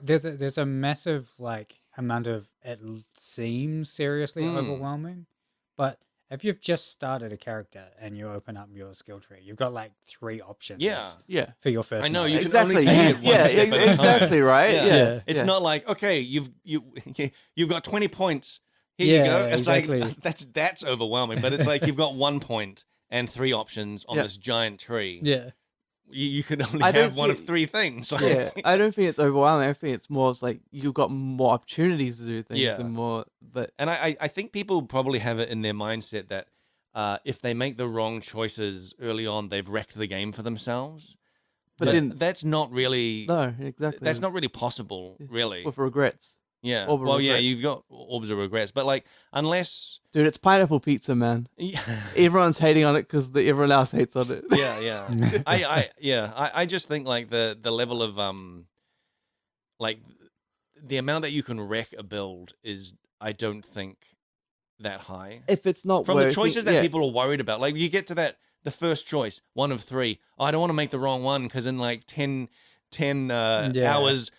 there's a massive like amount of seems seriously overwhelming, but if you've just started a character and you open up your skill tree, you've got like 3 options. Yeah. For your first. I know night. you can Exactly. only take it one Yeah, step at a time. exactly right. Yeah. It's not like, okay, you've got 20 points. Here you go. It's exactly. like that's overwhelming, but it's like you've got 1 point and 3 options on this giant tree. Yeah. You can only have one of 3 things. Yeah, I don't think it's overwhelming. I think it's more like you've got more opportunities to do things and more. And I think people probably have it in their mindset that if they make the wrong choices early on, they've wrecked the game for themselves. But then that's not really. No, exactly. That's not really possible, really. With regrets. Yeah. Orb of well, regrets. yeah, you've got orbs of regrets, but like, unless. Dude, it's pineapple pizza, man. Everyone's hating on it because everyone else hates on it. Yeah. I just think like the level of like the amount that you can wreck a build is, I don't think, that high. If it's not from working, the choices that people are worried about, like you get to the first choice, 1 of 3. Oh, I don't want to make the wrong one because in like 10 hours,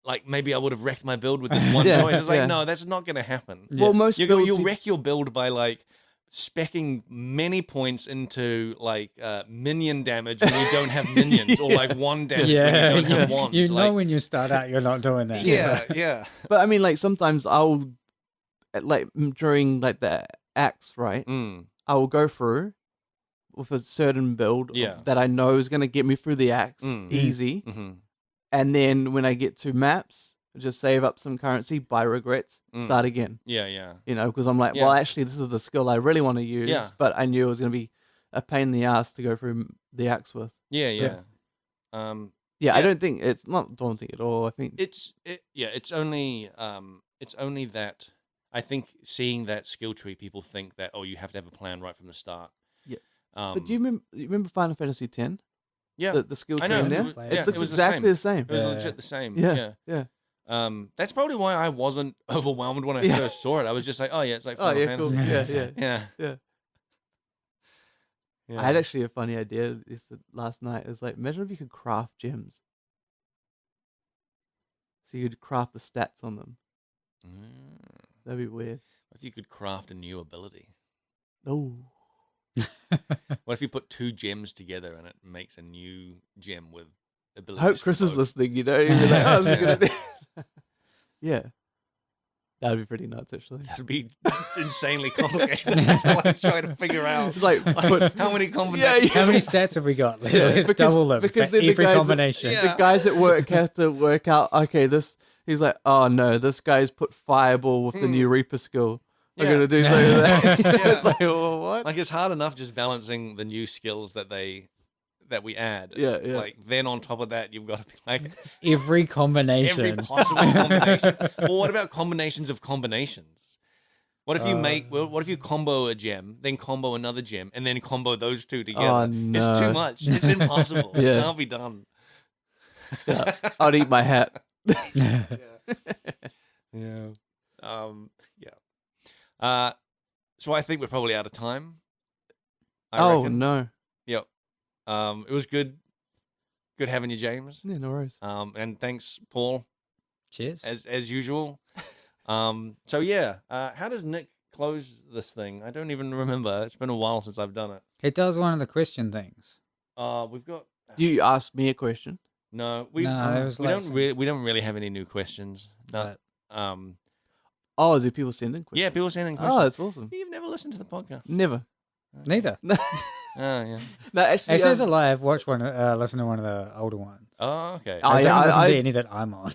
like maybe I would have wrecked my build with this one choice. It's like, no, that's not going to happen. Well, most builds you'll wreck your build by like specking many points into like minion damage when you don't have minions, or like 1 damage when you don't have wands. You know, when you start out, you're not doing that. Yeah. But I mean, like sometimes I'll like during like the axe, right? I will go through with a certain build that I know is going to get me through the axe easy. And then when I get to maps, just save up some currency, buy regrets, start again. Yeah. You know, because I'm like, well, actually, this is the skill I really want to use, but I knew it was going to be a pain in the ass to go through the axe with. Yeah. I don't think it's not daunting at all. I think it's only that I think seeing that skill tree, people think that, oh, you have to have a plan right from the start. Yeah. But do you remember Final Fantasy X? Yeah, the skill tree in there. It looks exactly the same. It was legit the same. Yeah. That's probably why I wasn't overwhelmed when I first saw it. I was just like, oh yeah, it's like Final Fantasy. Cool. Yeah. I had actually a funny idea last night. It was like, imagine if you could craft gems. So you could craft the stats on them. That'd be weird. What if you could craft a new ability? Oh. What if you put 2 gems together and it makes a new gem with abilities? I hope Chris is listening, you know? He'd be like, oh, this is gonna be... Yeah. That would be pretty nuts, actually. That would be insanely complicated to like try to figure out. Like how many combinations? How many stats have we got? Let's double them for every combination. The guys at work have to work out, okay, he's like, oh no, this guy's put Fireball with the new Reaper skill. I'm going to do something like that. It's like, well, what? Like, it's hard enough just balancing the new skills that we add. Yeah. Like, then on top of that, you've got to be like... Every combination. Every possible combination. Or what about combinations of combinations? What if what if you combo a gem, then combo another gem, and then combo those 2 together? Oh, no. It's too much. It's impossible. It can't be done. Yeah. I'd eat my hat. So I think we're probably out of time. I reckon. No. Yep. It was good having you, James. Yeah, no worries. And thanks, Paul. Cheers. As usual. So yeah, how does Nick close this thing? I don't even remember. It's been a while since I've done it. It does one of the question things. We've got. You asked me a question. No, we don't really have any new questions. No. Oh, do people send in questions? Yeah, people send in questions. Oh, that's awesome. You've never listened to the podcast? Never. Neither. Oh, yeah. No, actually, it says a lie. I've watched one. Listen to one of the older ones. Oh, okay. I haven't listened to any that I'm on.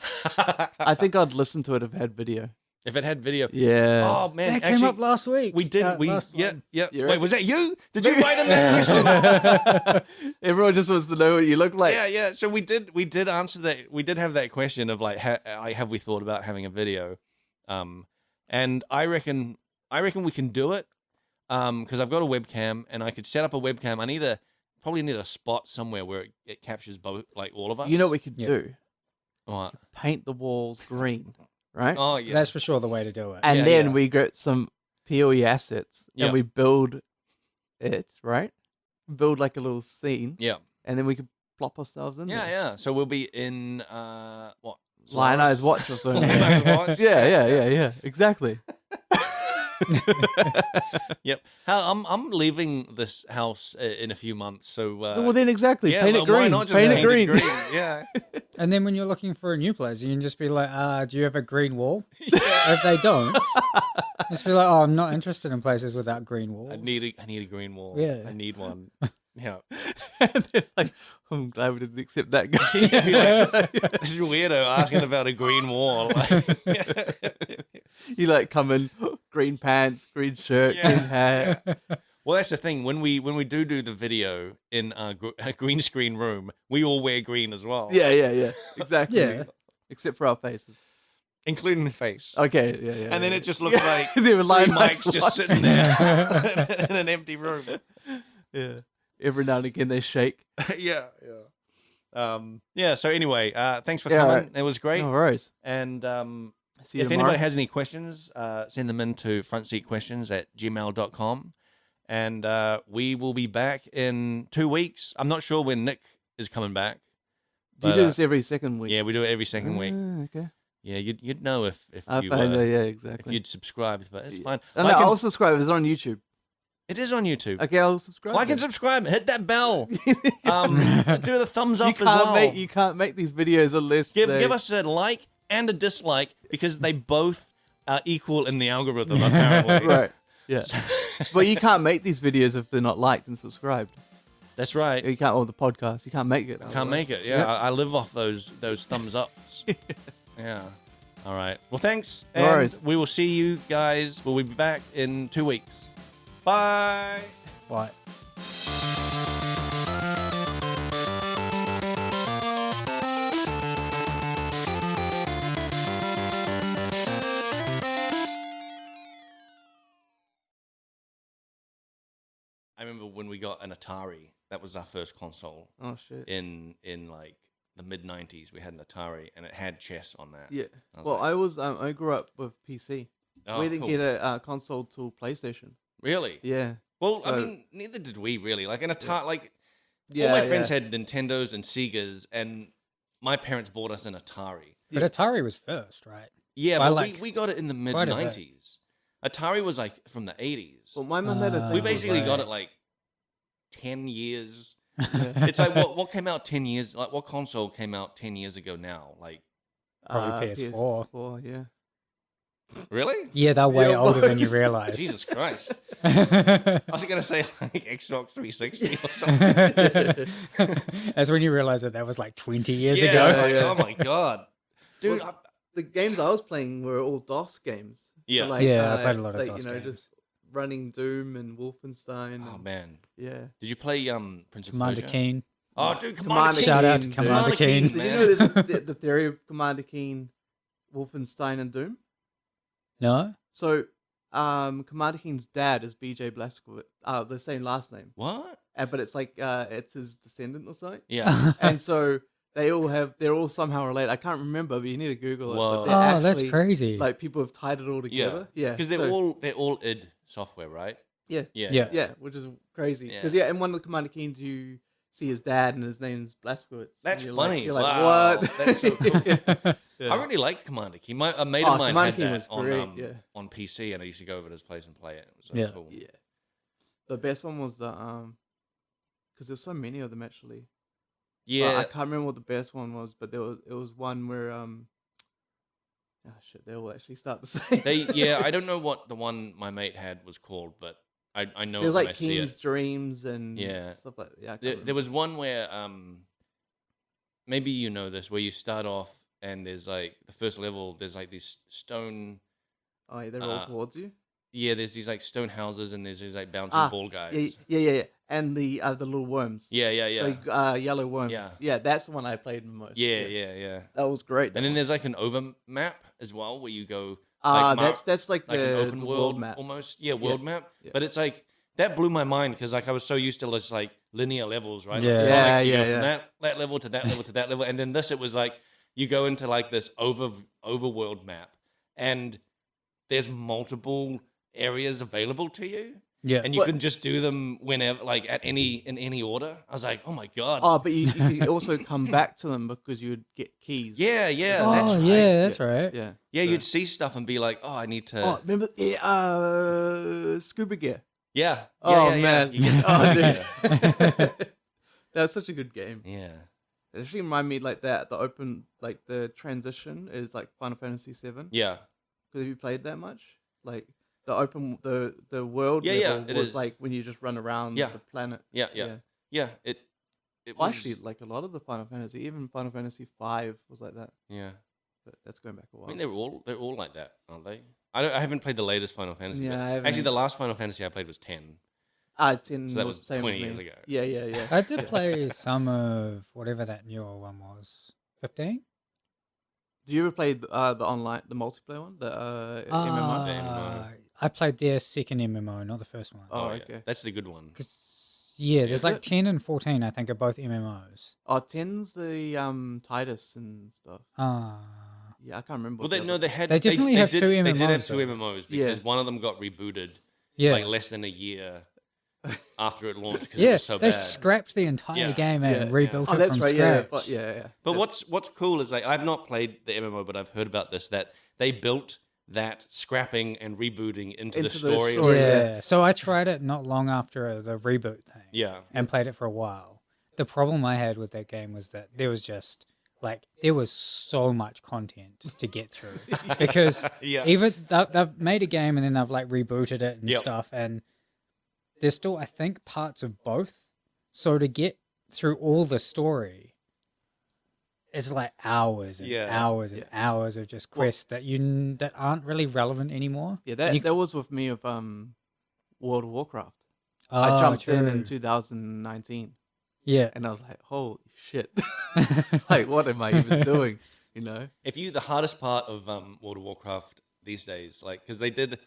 I think I'd listen to it if it had video. If it had video. Yeah. Oh, man. That came up last week. We did. Yeah. Wait, was that you? Did you write in that question? Everyone just wants to know what you look like. Yeah. So we did answer that. We did have that question of like, have we thought about having a video? And I reckon we can do it. Because I've got a webcam and I could set up a webcam. Probably need a spot somewhere where it captures both, like all of us. You know what we could do? What? Paint the walls green, right? Oh yeah, That's for sure the way to do it. And then we get some PoE assets and we build it, right? Build like a little scene. Yeah. And then we could plop ourselves in there. Yeah. So we'll be in what? Lion Eyes Watch or something. Lion Eyes Watch? Yeah. Exactly. Yep. I'm leaving this house in a few months, so well then exactly. Yeah, paint it green. Why not just paint it green. Yeah. And then when you're looking for a new place, you can just be like, do you have a green wall? If they don't, just be like, oh, I'm not interested in places without green walls. I need a green wall. Yeah. I need one. Yeah. And then, like, I'm glad we didn't accept that guy. This is weirdo asking about a green wall. You like come in, green pants, green shirt, green hat. Well, that's the thing. When we do the video in a green screen room, we all wear green as well. Yeah. Exactly. Yeah. Except for our faces. Including the face. Okay, yeah. And then it just looks like They three were lying mics just sitting there in an empty room. Yeah. Every now and again they shake. Yeah. So anyway, thanks for coming. Right. It was great. No worries. And See you if tomorrow. anybody has any questions, send them in to frontseatquestions@gmail.com. And we will be back in 2 weeks. I'm not sure when Nick is coming back. Do you but, do this every second week? Yeah, we do it every second week. Okay. Yeah, you'd know if you yeah, if exactly. you'd subscribed, but it's fine. No, I'll subscribe. It's on YouTube. It is on YouTube. Okay, I'll subscribe. Like and subscribe. Hit that bell. Do the thumbs up as well. You can't make these videos unless Give us a like and a dislike because they both are equal in the algorithm apparently. Right. Yeah. But you can't make these videos if they're not liked and subscribed. That's right. You can't. Or the podcast. You can't make it. Can't make it. Yeah, I live off those thumbs ups. Yeah. All right. Well, thanks. No worries. We will see you guys. We'll be back in 2 weeks. Bye. Bye. I remember when we got an Atari. That was our first console. Oh shit. In like the mid-90s, we had an Atari, and it had chess on that. Yeah. Well, I grew up with PC. Oh, we didn't cool. get a console till PlayStation. Really? Yeah. Well, I So- mean, neither did we really. Like an Atari, like Yeah. all my friends had Nintendos and Segas, and my parents bought us an Atari. But Atari was first, right? Yeah, By, but like, we got it in the mid quite a bit. '90s. Atari was like from the '80s. Well, my mum had a thing. We Oh, basically got right. it like 10 years. It's like what came out 10 years? Like what console came out 10 years ago now? Like Probably PS4. PS4, yeah. really? Yeah, they're way Yeah, older than you most. realize. Jesus Christ! I was gonna say like Xbox 360 or something. That's when you realize that was like 20 years Yeah, ago. like, Yeah. oh my god, dude! Well, the games I was playing were all DOS games. Yeah. Yeah, I played a lot of DOS games. just running Doom and Wolfenstein. Oh and, man, yeah. did you play Prince of Commander Persia? Keen. Oh, dude, Commander Commander Keen. Shout out to Keen, Commander dude. Keen. Did you man. know the theory of Commander Keen, Wolfenstein, and Doom? No? So, Commander Keen's dad is BJ Blazkowicz. The same last name, What? but it's like it's his descendant or something. Yeah. And so they're all somehow related. I can't remember, but you need to Google it. Whoa. But they're Oh, that's actually, crazy. Like people have tied it all together. Yeah, Because so- they're all id software, right? Yeah. Yeah. Yeah. which is crazy. Yeah. Because in one of the Commander Keens you see his dad and his name's Blazkowicz. That's And funny. You're like, Wow. what? That's so cool. Yeah. I really liked Commander Keen. A mate of mine Commander had Keen that was great, on PC, and I used to go over to his place and play it. It was so Yeah. cool. Yeah. The best one was the because there's so many of them actually. But Yeah. I can't remember what the best one was, but it was one where they all actually start the same. I don't know what the one my mate had was called, but I know There's it when like I see King's it. Dreams and Yeah. stuff like that. Yeah, I can't There remember. was one where maybe you know this, where you start off and there's like the first level, there's like these stone. Oh, yeah, they roll towards you. Yeah, there's these like stone houses and there's these like bouncing ball guys. Yeah. And the little worms. Yeah. Like yellow worms. Yeah. Yeah, that's the one I played the most. Yeah. That was great. And then there's like an overmap as well, where you go That's like an the open the world map. almost. Yeah, world map. Yeah. But it's like that blew my mind because like I was so used to just like linear levels, right? Yeah. Like Sonic, you Yeah, go from yeah. that level to that level to that level, and then this it was like you go into like this overworld map, and there's multiple areas available to you. Yeah. And you can just do them whenever, like in any order. I was like, oh my god. Oh, but you also come back to them because you would get keys. Yeah, Oh, that's right. yeah, that's right. Yeah. Yeah, So- you'd see stuff and be like, oh, I need to. Oh, remember scuba gear? Yeah. Oh yeah, man. You get Oh, the- dude. That's such a good game. yeah. It actually reminded me like that. The open, like the transition is like Final Fantasy VII. Yeah. Because have you played that much? Like the open, the world Yeah, level it was is. like when you just run around Yeah. the planet. Yeah. It Well, was actually, like a lot of the Final Fantasy, even Final Fantasy V was like that. yeah. But that's going back a while. I mean, they're all like that, aren't they? I haven't played the latest Final Fantasy. Yeah, but I haven't actually, the either. last Final Fantasy I played was 10. 10 So that was same 20 with years me. ago. Yeah. I did play some of whatever that newer one was. 15? Do you ever play the online, the multiplayer one, the MMO? MMO. I played their second MMO, not the first one. Oh, yeah. okay. That's the good one. 'Cause, yeah, Is there's like it? 10 and 14, I think, are both MMOs. Oh, 10's the Titus and stuff. Yeah, I can't remember. Well, what the they had. They definitely have did, two They did have MMOs, two though. MMOs Yeah. because one of them got rebooted Yeah. like less than a year after it launched because it Yeah, was so they bad. scrapped the entire Yeah. game and Yeah. rebuilt Oh, it that's from right. Yeah, scratch. but yeah. But That's- what's cool is like I've not played the MMO, but I've heard about this that they built that scrapping and rebooting into the Into the story. story. Yeah. So I tried it not long after the reboot thing. Yeah. And played it for a while. The problem I had with that game was that there was just there was so much content to get through because Yeah. even they've made a game and then they've like rebooted it and Yep. stuff, and there's still I think parts of both. So to get through all the story, it's like hours and Yeah. hours and hours of just quests that aren't really relevant anymore. Yeah, And you- that was with me of World of Warcraft. Oh, I jumped in true. 2019, Yeah. and I was like, "Holy shit! Like, what am I even doing?" You know? The hardest part of World of Warcraft these days, like because they did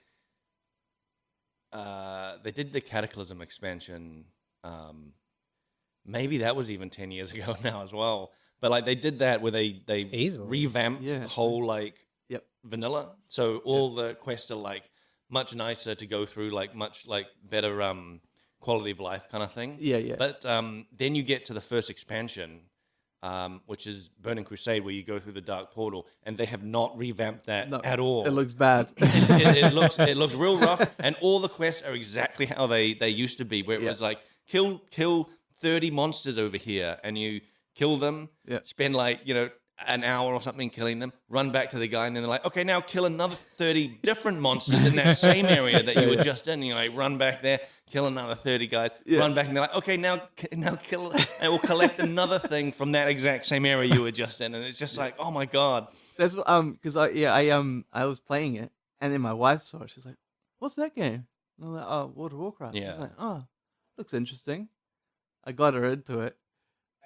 the Cataclysm expansion. Maybe that was even 10 years ago now as well. But like they did that where they Easily. revamped Yeah. the whole like Yep. vanilla. So all the quests are like much nicer to go through, like much like better quality of life kind of thing. Yeah. But then you get to the first expansion, which is Burning Crusade, where you go through the Dark Portal, and they have not revamped that No, at all. It looks bad. it looks real rough, and all the quests are exactly how they used to be, where it Yeah. was like kill 30 monsters over here, and you kill them, Yeah. spend like an hour or something killing them, run back to the guy, and then they're like, okay, now kill another 30 different monsters in that same area that you were just in. And you like run back there, kill another 30 guys, run back, and they're like, okay, now kill, and we'll collect another thing from that exact same area you were just in. And it's just like, oh my god. That's because I was playing it, and then my wife saw it. She's like, "What's that game?" And I'm like, "Oh, World of Warcraft." Yeah. She's like, "Oh, looks interesting." I got her into it,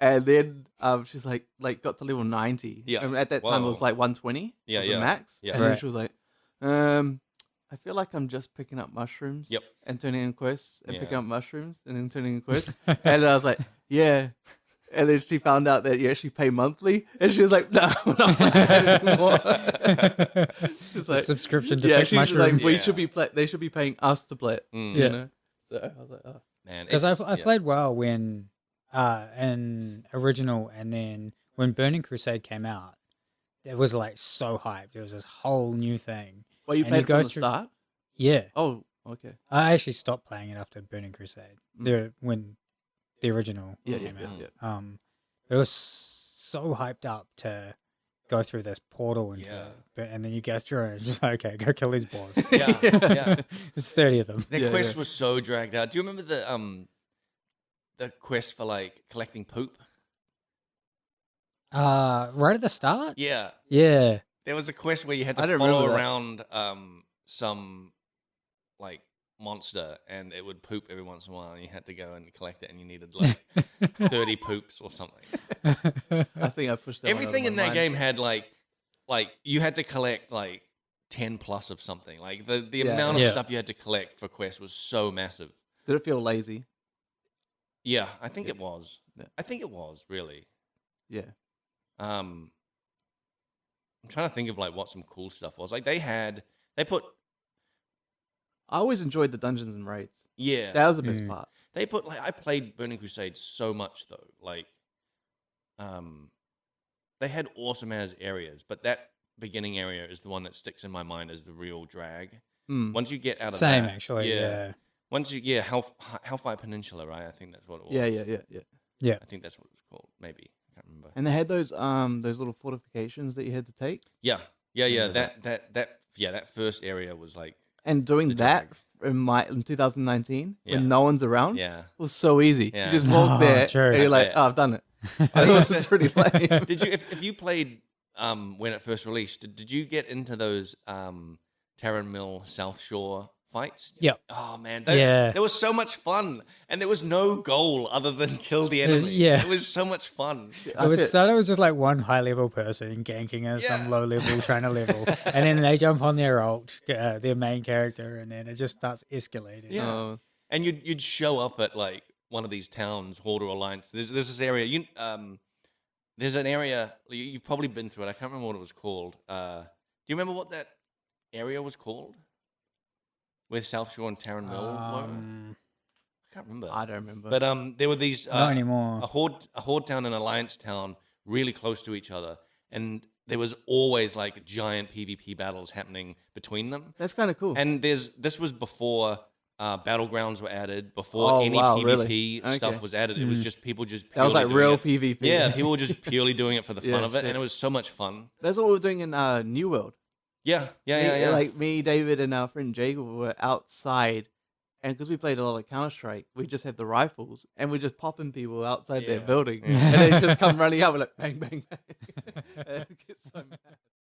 and then she's like got to level 90. Yeah. And at that time it Whoa. was like 120. Yeah, was the yeah. max. Yeah. And then Right. she was like, I feel like I'm just picking up mushrooms. Yep. And turning in quests and picking Yeah. up mushrooms and then turning in quests. And I was like, yeah. And then she found out that you actually pay monthly, and she was like, "No, we're not like that anymore." She's The like, subscription to yeah, pick she was like, mushrooms. "We Yeah. should be they should be paying us to play it." Mm. You Yeah. know? So I was like, "Oh, Man, Because I it's- played WoW when in original, and then when Burning Crusade came out, it was like so hyped. It was this whole new thing. well, you And played you it from go the through- start." Yeah, Oh, okay. I actually stopped playing it after Burning Crusade. When the original Yeah, came yeah, out. yeah. It was so hyped up to go through this portal into Yeah. it, and then you go through it, and it's just like, okay, go kill these boss. Yeah, yeah. It's 30 of them. That Yeah, quest yeah. was so dragged out. Do you remember the quest for like collecting poop? Right at the start. Yeah. Yeah. There was a quest where you had I to don't follow remember that. around some like monster, and it would poop every once in a while, and you had to go and collect it, and you needed like 30 poops or something. I think I pushed that one out of Everything my in that mind. game had like you had to collect like 10 plus of something. Like the Yeah. amount of Yeah. stuff you had to collect for quests was so massive. Did it feel lazy? Yeah, I think it was. Yeah. I think it was really. Yeah. I'm trying to think of like what some cool stuff was. Like they put I always enjoyed the dungeons and raids. yeah. That was the best part. They put like I played Burning Crusade so much though. Like they had awesome as areas, but that beginning area is the one that sticks in my mind as the real drag. Once you get out of Same, that, actually. Yeah. Once you Hellfire Peninsula, right? I think that's what it was. Yeah. I think that's what it was called. Maybe I can't remember. And they had those little fortifications that you had to take. Yeah. Remember That first area was like And doing the that drag. in 2019 Yeah. when no one's around Yeah. was so easy. Yeah. You just walk there True. and you're like, Yeah. oh, I've done it. I thought this was pretty lame. Did you if you played when it first released, did you get into those Terran Mill South Shore fights? Yep. Oh man, Yeah. there was so much fun, and there was no goal other than kill the enemy. Yeah. It was so much fun. It started with just like one high level person ganking as some low level trying to level, and then they jump on their ult, their main character, and then it just starts escalating. Yeah. And you'd show up at like one of these towns, Horde or Alliance. There's this area. There's an area you've probably been through it. I can't remember what it was called. Do you remember what that area was called? Where South Shore and Terran Mill were? I can't remember. I don't remember. But there were these Not anymore. a horde town and Alliance town really close to each other, and there was always like giant PvP battles happening between them. That's kind of cool. And this was before battlegrounds were added, before any PvP really? stuff Okay. was added. It was just people just That was purely like doing real it. PvP. Yeah, people were just purely doing it for the fun Yeah, of it, shit. and it was so much fun. That's what we were doing in New World. Yeah. Like me, David, and our friend Jacob were outside, and because we played a lot of Counter-Strike, we just had the rifles, and we're just popping people outside their building, Yeah. and they just come running out, we're like, bang, bang, bang. It gets so mad.